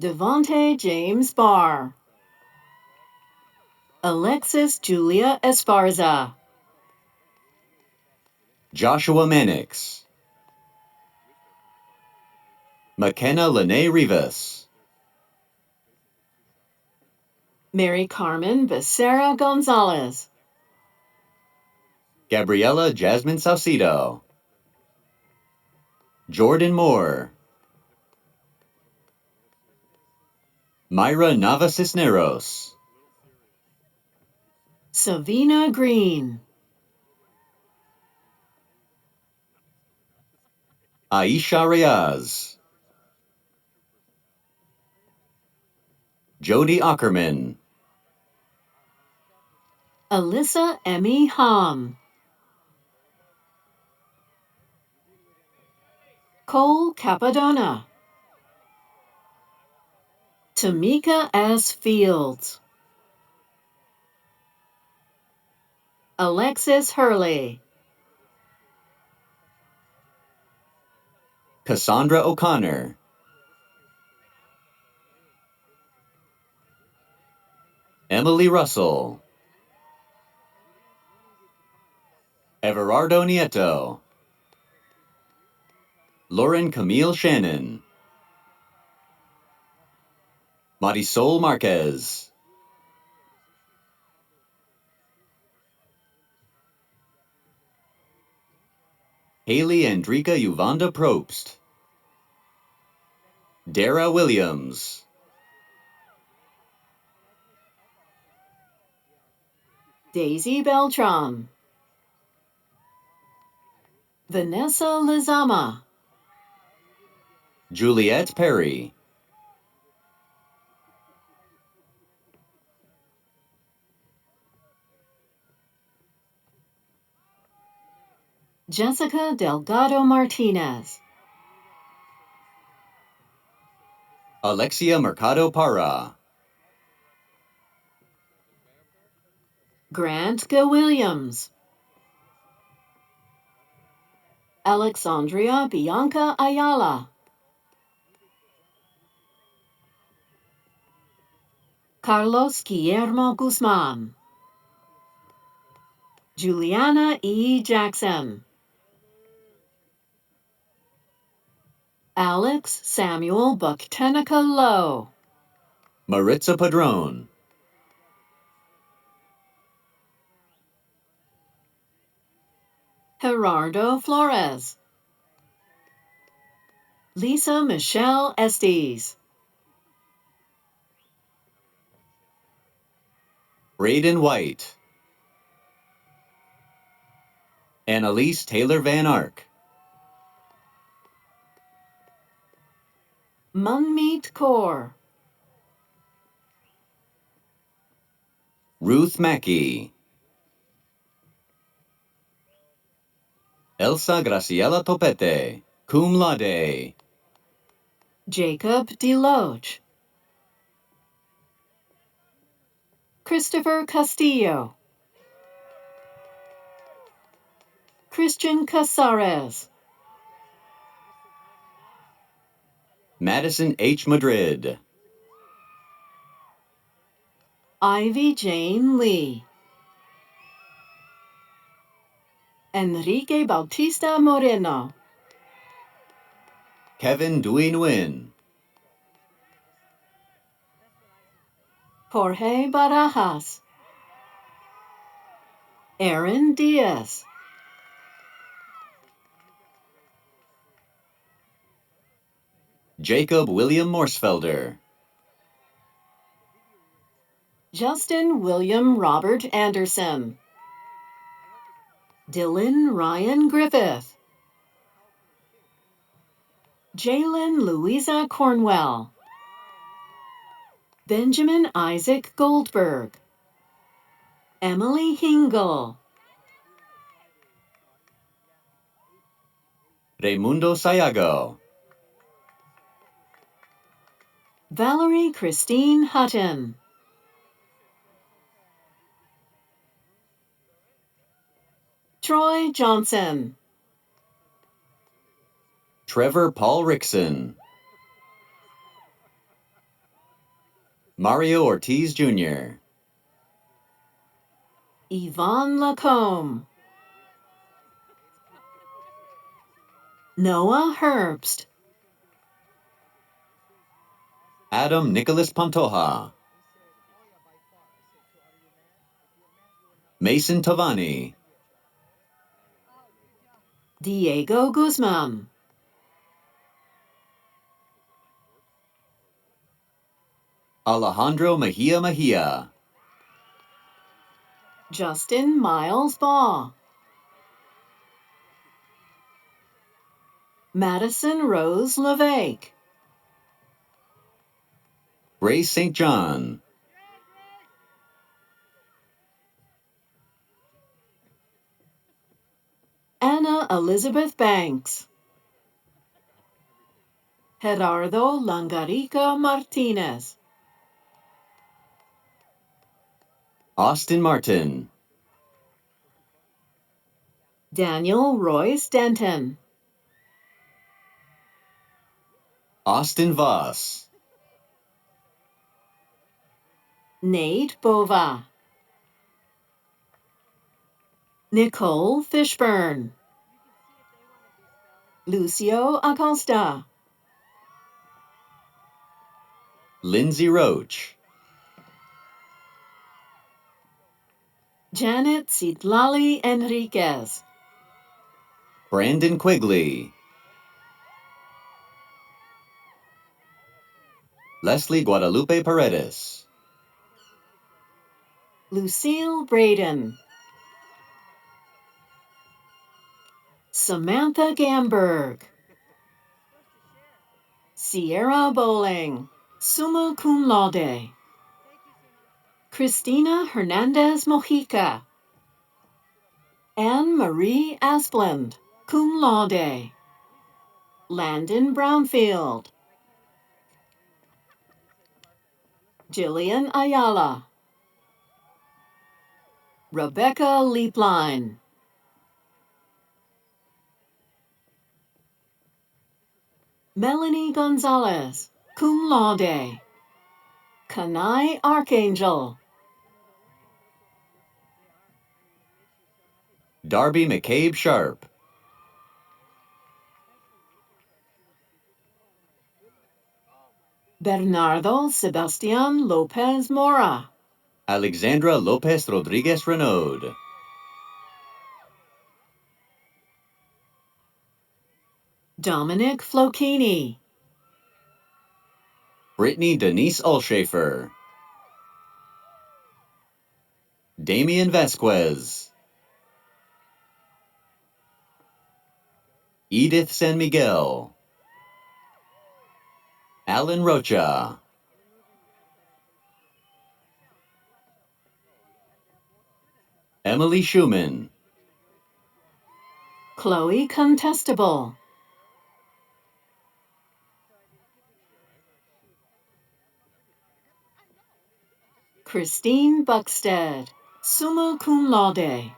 Devonte James Barr, Alexis Julia Esparza, Joshua Mannix, McKenna Lene Rivas, Mary Carmen Becerra Gonzalez, Gabriela Jasmine Saucedo, Jordan Moore, Myra Nava Cisneros, Savina Green, Aisha Reyes, Jody Ackerman, Alyssa Emmy Hahn, Cole Capadona, Tamika S. Fields, Alexis Hurley, Cassandra O'Connor, Emily Russell, Everardo Nieto, Lauren Camille Shannon, Marisol Marquez, Haley Andrika Uvanda Probst, Dara Williams, Daisy Beltran, Vanessa Lizama, Juliet Perry, Jessica Delgado Martinez, Alexia Mercado Parra, Grant G. Williams, Alexandria Bianca Ayala, Carlos Guillermo Guzman, Juliana E. Jackson, Alex Samuel Bucktenica Lowe, Maritza Padron, Gerardo Flores, Lisa Michelle Estes, Braden White, Annalise Taylor Van Ark, Munmeet Kaur, Ruth Mackey, Elsa Graciela Topete, cum laude, Jacob Deloach, Christopher Castillo, Christian Casares, Madison H. Madrid, Ivy Jane Lee, Enrique Bautista Moreno, Kevin Dwayne Nguyen, Jorge Barajas, Aaron Diaz, Jacob William Morsfelder, Justin William Robert Anderson, Dylan Ryan Griffith, Jalen Louisa Cornwell, Benjamin Isaac Goldberg, Emily Hingle, Raimundo Sayago, Valerie Christine Hutton, Troy Johnson, Trevor Paul Rickson, Mario Ortiz Jr., Yvonne Lacombe, Noah Herbst, Adam Nicholas Pantoja, Mason Tavani, Diego Guzman, Alejandro Mejia, Justin Miles Baugh, Madison Rose LeVake, Grace St. John, Anna Elizabeth Banks, Gerardo Langarica Martinez, Austin Martin, Daniel Royce Denton, Austin Voss, Nate Bova, Nicole Fishburne, Lucio Acosta, Lindsay Roach, Janet Citlali Enriquez, Brandon Quigley, Leslie Guadalupe Paredes, Lucille Braden, Samantha Gamberg, Sierra Bowling, summa cum laude. Christina Hernandez Mojica, Anne Marie Asplund, cum laude. Landon Brownfield, Jillian Ayala, Rebecca Leapline, Melanie Gonzalez, cum laude. Kanai Archangel, Darby McCabe Sharp, Bernardo Sebastian Lopez Mora, Alexandra Lopez Rodriguez Renaud, Dominic Flocchini, Brittany Denise Ulshafer, Damian Vasquez, Edith San Miguel, Alan Rocha, Emily Schumann, Chloe Contestable, Christine Buxted, summa cum laude.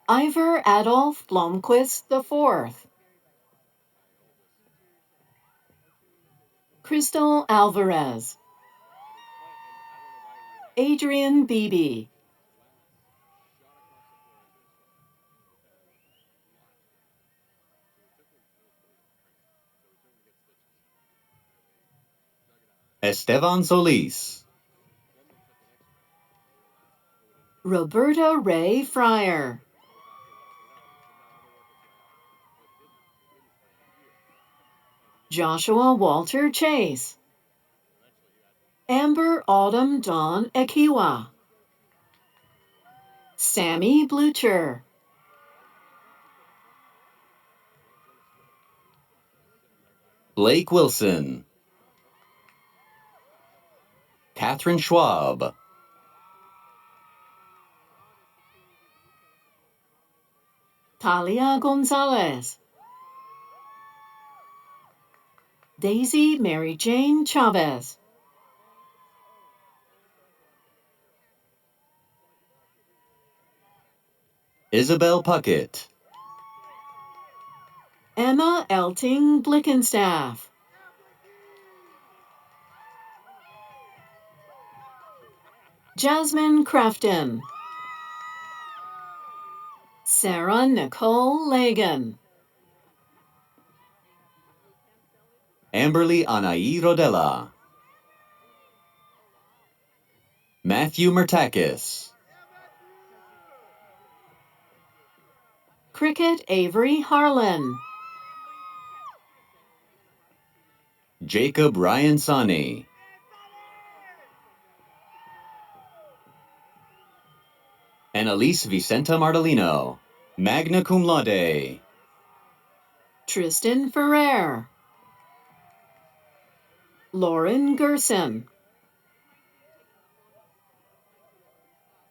Ivor Adolf Blomquist IV, Crystal Alvarez, Adrian Beebe, Esteban Solis, Roberta Ray Fryer, Joshua Walter Chase, Amber Autumn Dawn Ekiwa, Sammy Blucher, Blake Wilson, Catherine Schwab, Talia Gonzalez, Daisy Mary Jane Chavez, Isabel Puckett, Emma Elting Blickenstaff, Jasmine Crafton, Sarah Nicole Lagan, Amberly Anaí Rodella, Matthew Mertakis, Cricket Avery Harlan, Jacob Ryan Sani, Annalise Vicenta Martelino, magna cum laude, Tristan Ferrer, Lauren Gerson,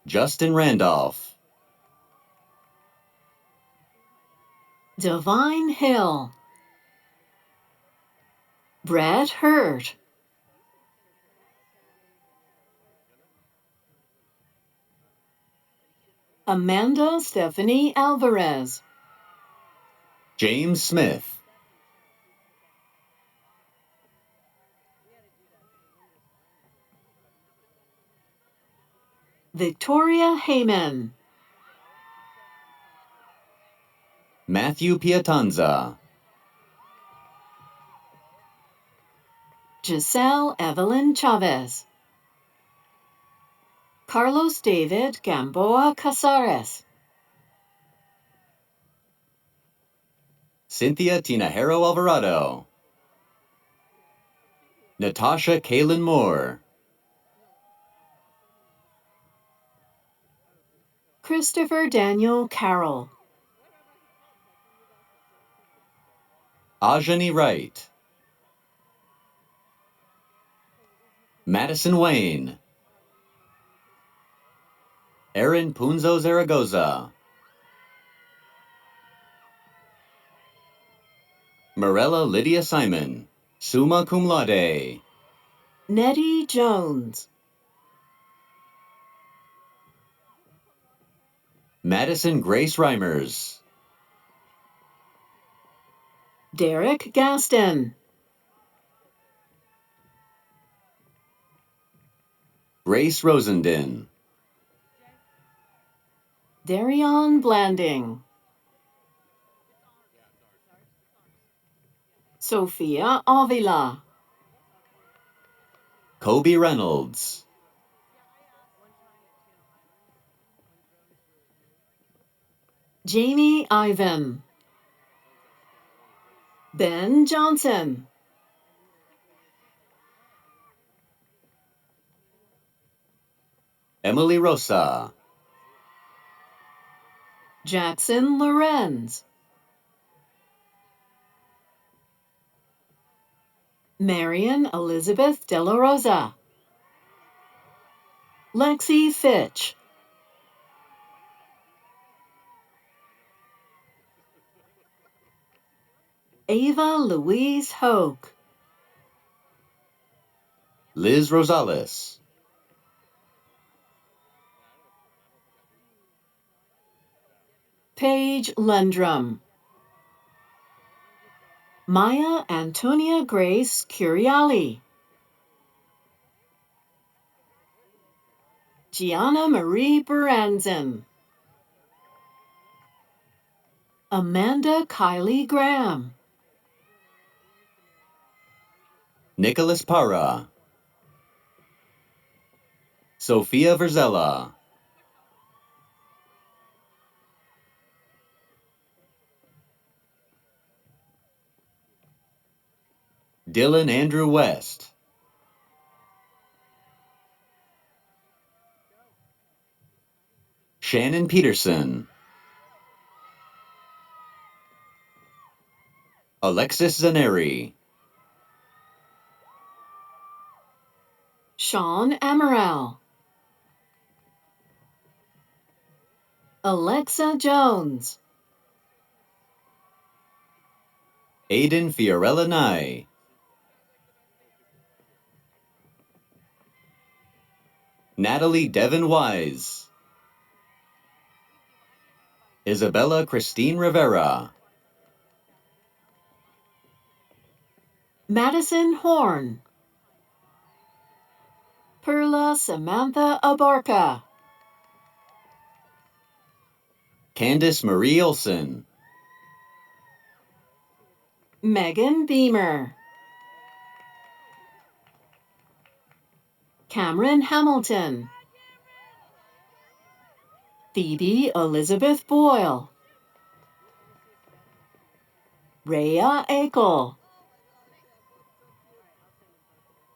Justin Randolph, Divine Hill, Brad Hurt, Amanda Stephanie Alvarez, James Smith, Victoria Heyman, Matthew Piatanza, Giselle Evelyn Chavez, Carlos David Gamboa Casares, Cynthia Tinajero Alvarado, Natasha Kaylin Moore, Christopher Daniel Carroll. Ajani Wright. Madison Wayne. Erin Punzo Zaragoza. Morella Lydia Simon, summa cum laude. Nettie Jones. Madison Grace Reimers. Derek Gaston. Grace Rosenden. Darion Blanding. Sophia Avila. Kobe Reynolds. Jamie Ivan. Ben Johnson. Emily Rosa. Jackson Lorenz. Marion Elizabeth De La Rosa. Lexi Fitch. Ava Louise Hoke. Liz Rosales. Paige Lundrum. Maya Antonia Grace Curiali. Gianna Marie Baranzan. Amanda Kylie Graham. Nicholas Parra. Sophia Verzella. Dylan Andrew West. Shannon Peterson. Alexis Zaneri. Sean Amaral. Alexa Jones. Aiden Fiorella Nye. Natalie Devon Wise. Isabella Christine Rivera. Madison Horn. Perla Samantha Abarca. Candace Marie Olson. Megan Beamer. Cameron Hamilton. Phoebe Elizabeth Boyle. Rhea Akel.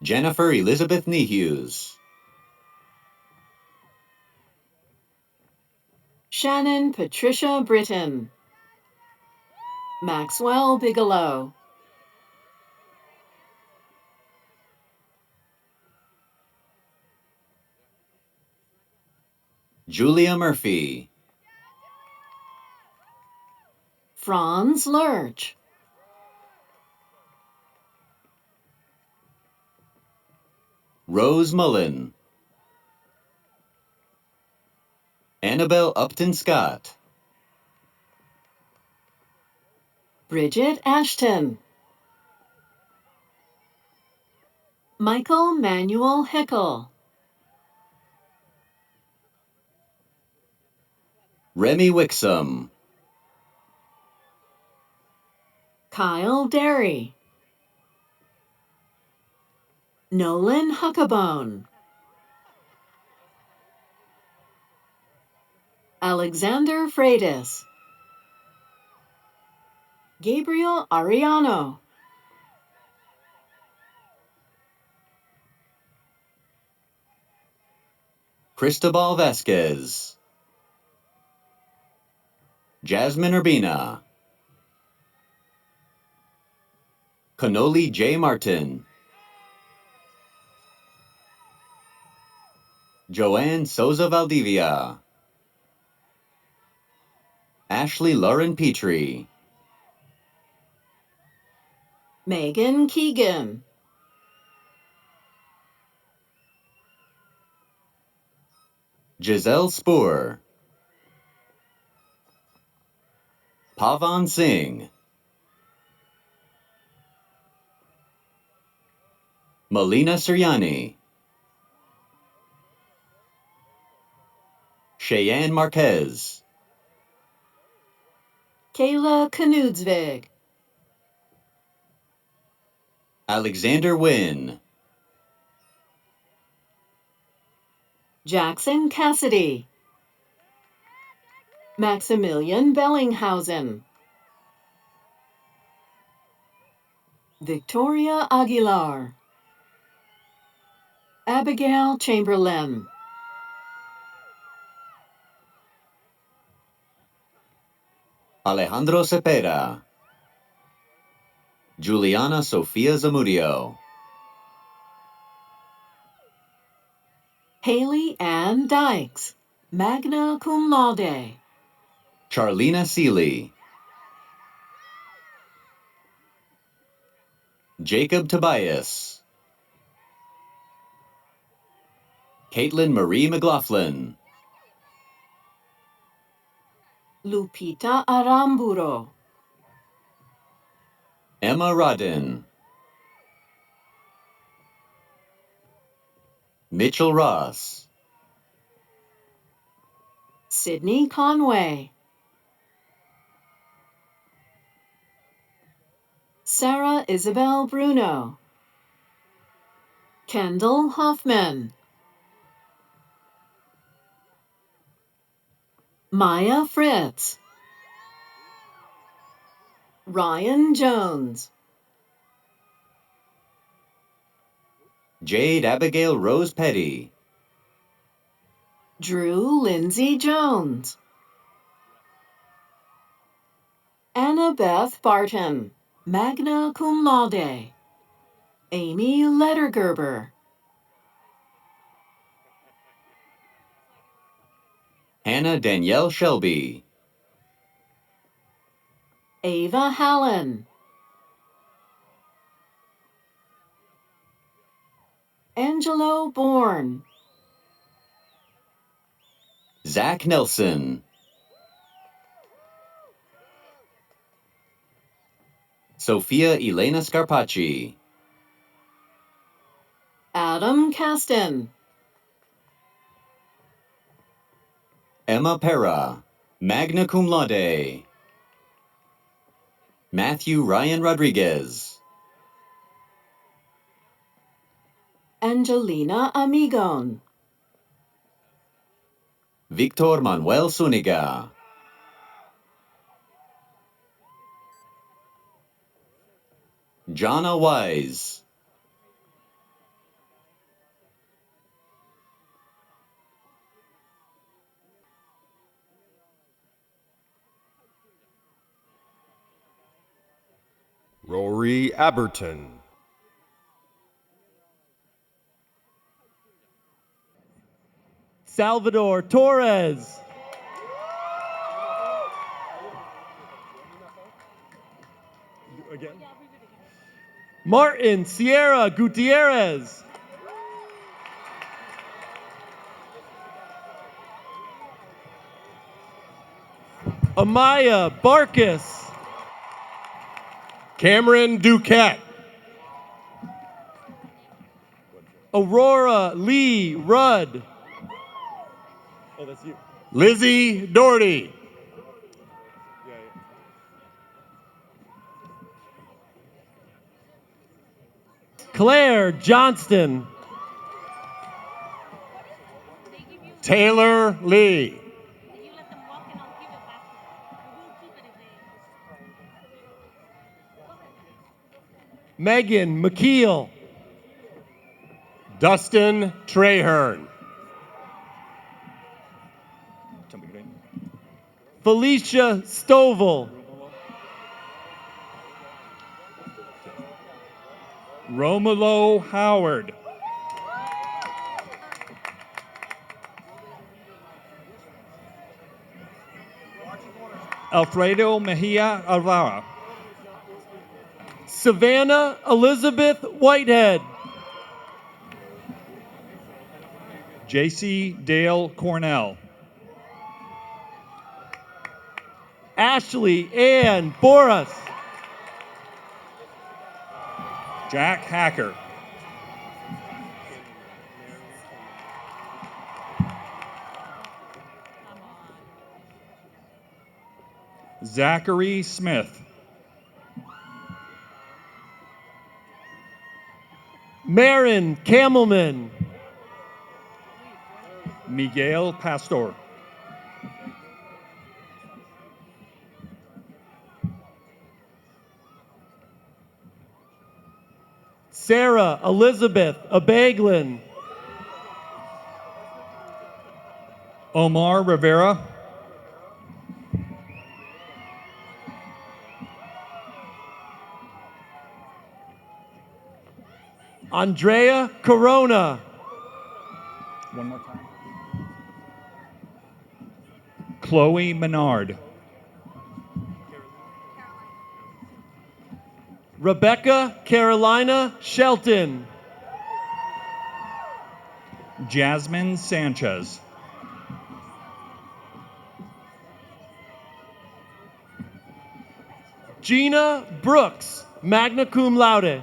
Jennifer Elizabeth Nehughes. Shannon Patricia Britton. Maxwell Bigelow. Julia Murphy. Franz Lurch. Rose Mullen. Annabelle Upton Scott. Bridget Ashton. Michael Manuel Hickel. Remy Wixom. Kyle Derry. Nolan Huckabone. Alexander Freitas. Gabriel Ariano. Cristobal Vasquez. Jasmine Urbina. Connolly J. Martin. Joanne Souza Valdivia. Ashley Lauren Petrie. Megan Keegan. Giselle Spoor. Pavan Singh. Melina Suryani. Cheyenne Marquez. Kayla Knudsvig. Alexander Wynn. Jackson Cassidy. Maximilian Bellinghausen. Victoria Aguilar. Abigail Chamberlain. Alejandro Cepeda. Juliana Sofia Zamudio. Haley Ann Dykes, magna cum laude. Charlena Seeley. Jacob Tobias. Caitlin Marie McLaughlin. Lupita Aramburo. Emma Rodden. Mitchell Ross. Sydney Conway. Sarah Isabel Bruno. Kendall Hoffman. Maya Fritz. Ryan Jones. Jade Abigail Rose Petty. Drew Lindsay Jones. Annabeth Barton, magna cum laude. Amy Lettergerber. Hannah Danielle Shelby. Ava Hallen. Angelo Bourne. Zach Nelson. Sophia Elena Scarpacci. Adam Caston. Emma Pera. Magna cum laude. Matthew Ryan Rodriguez. Angelina Amigon. Victor Manuel Zuniga. Jonna Wise. Rory Aberton. Salvador Torres. Martin Sierra Gutierrez. Amaya Barkis. Cameron Duquette. Aurora Lee Rudd. Oh, that's you. Lizzie Doherty. Claire Johnston. Taylor Lee. Megan McKeel. Dustin Trahern. Felicia Stovall. Romulo Howard. Alfredo Mejia Alvara. Savannah Elizabeth Whitehead. JC Dale Cornell. Ashley Ann Boras. Jack Hacker. Zachary Smith. Marin Camelman. Miguel Pastor. Sarah Elizabeth Abaglin. Omar Rivera. Andrea Corona. One more time. Chloe Menard. Rebecca Carolina Shelton. Jasmine Sanchez. Gina Brooks, magna cum laude.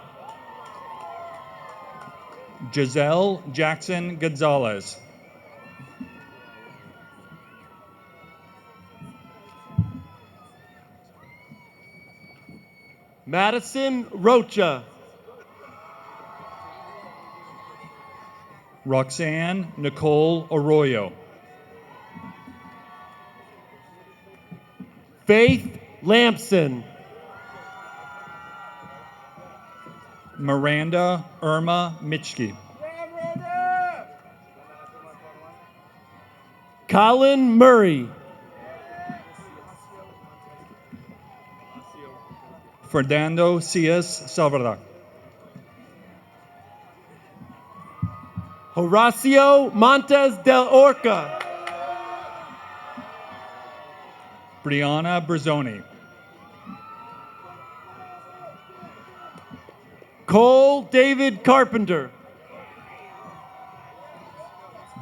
Giselle Jackson Gonzalez. Madison Rocha. Roxanne Nicole Arroyo. Faith Lampson. Miranda Irma Mitchke. Colin Murray. Fernando Cias Salvador. Horacio Montes del Orca. Brianna Brazzoni. Cole David Carpenter.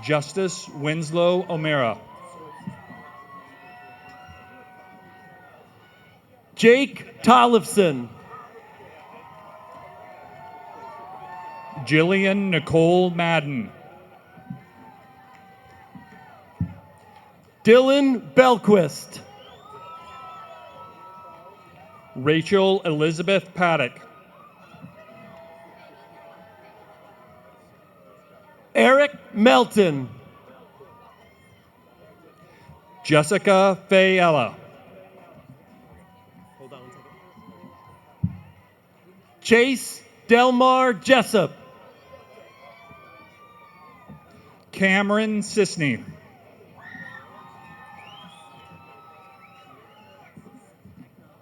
Justice Winslow O'Mara. Jake Tollefson. Jillian Nicole Madden. Dylan Belquist. Rachel Elizabeth Paddock. Eric Melton. Jessica Fayella. Chase Delmar Jessup. Cameron Sisney.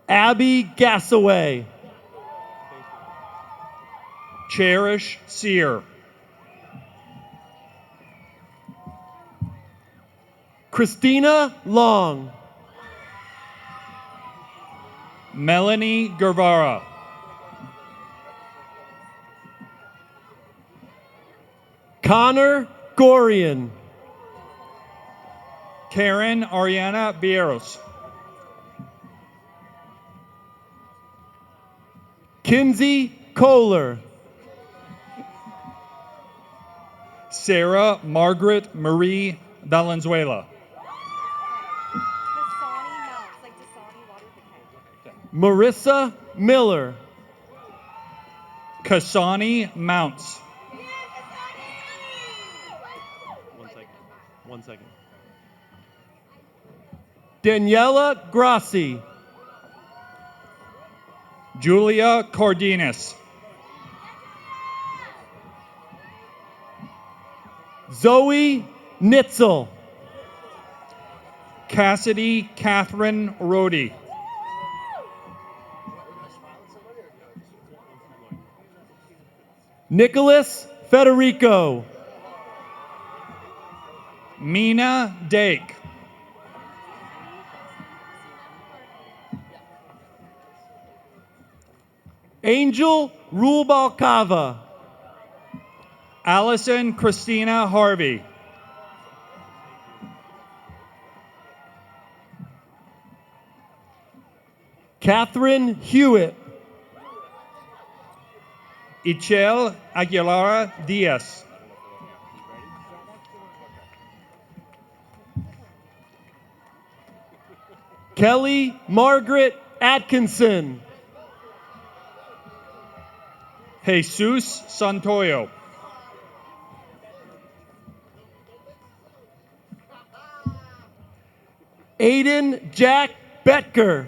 Abby Gassaway. Cherish Sear. Christina Long. Melanie Guevara. Connor Gorian. Karen Ariana Vieros. Kinsey Kohler. Sarah Margaret Marie Valenzuela. Marissa Miller. Kasani Mounts. One second. Daniela Grassi. Julia Cardenas. Zoe Nitzel. Cassidy Catherine Rhodey. Nicholas Federico. Mina Dake. Angel Rubalcava. Allison Christina Harvey. Catherine Hewitt. Ichel Aguilar Diaz. Kelly Margaret Atkinson. Jesus Santoyo. Aiden Jack Betker.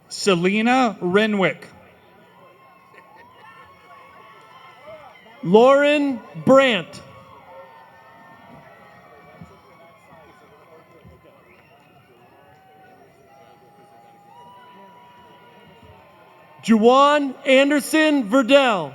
Selena Renwick. Lauren Brandt. Juwan Anderson Verdell.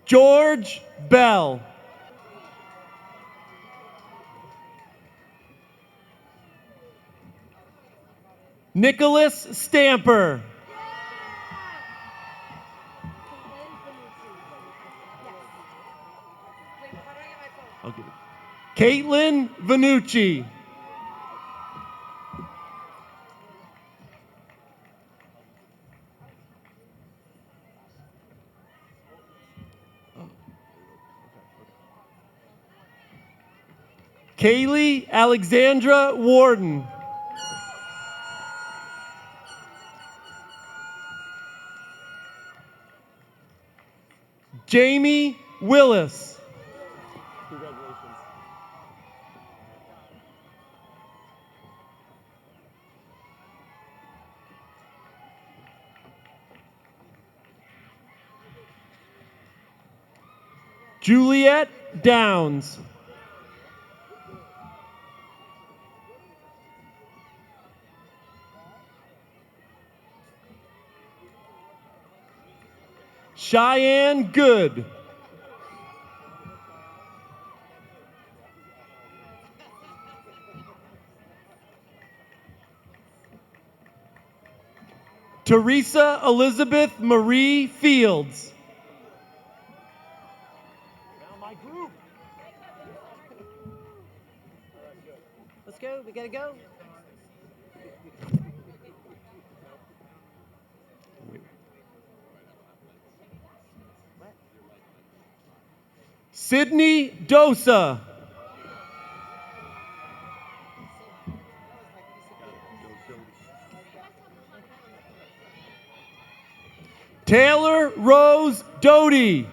George Bell. Nicholas Stamper. Caitlin Vanucci. Kaylee Alexandra Warden. Jamie Willis. Juliet Downs. Cheyenne Good. Teresa Elizabeth Marie Fields. Let's go. We gotta go. Sydney Dosa. Taylor Rose Doty.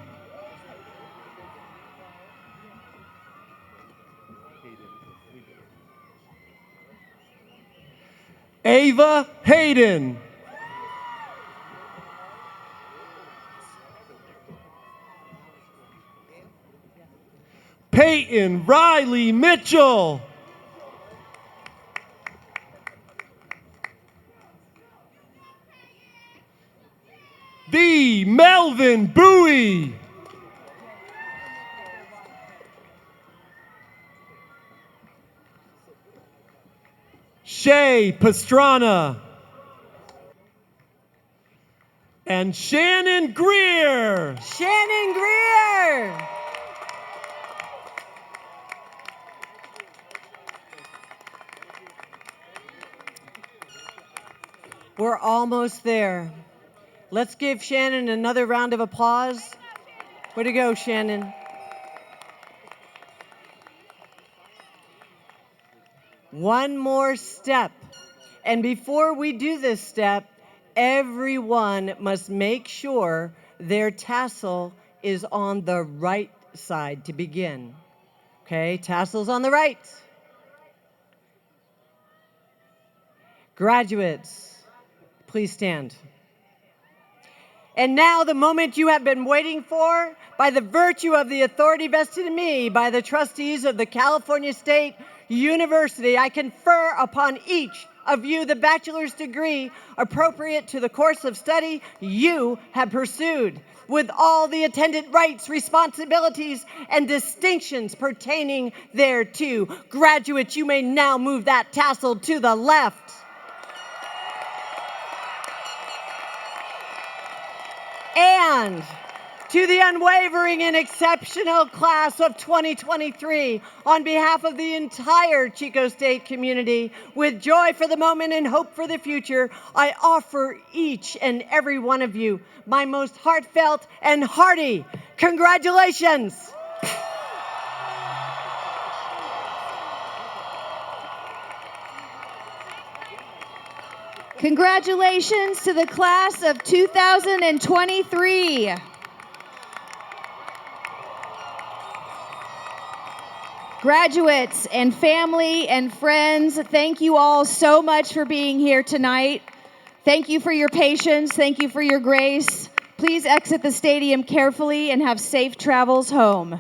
Ava Hayden. Peyton Riley Mitchell. The Melvin Bowie. Shay Pastrana. And Shannon Greer. Shannon Greer. We're almost there. Let's give Shannon another round of applause. Way to go, Shannon. One more step And before we do this step, everyone must make sure their tassel is on the right side to begin. Okay, tassel's on the right. Graduates, please stand. And now the moment you have been waiting for, by the virtue of the authority vested in me by the trustees of the California State University, I confer upon each of you the bachelor's degree appropriate to the course of study you have pursued, with all the attendant rights, responsibilities, and distinctions pertaining thereto. Graduates, you may now move that tassel to the left. And to the unwavering and exceptional class of 2023, on behalf of the entire Chico State community, with joy for the moment and hope for the future, I offer each and every one of you my most heartfelt and hearty congratulations. Congratulations to the class of 2023. Graduates and family and friends, thank you all so much for being here tonight. Thank you for your patience. Thank you for your grace. Please exit the stadium carefully and have safe travels home.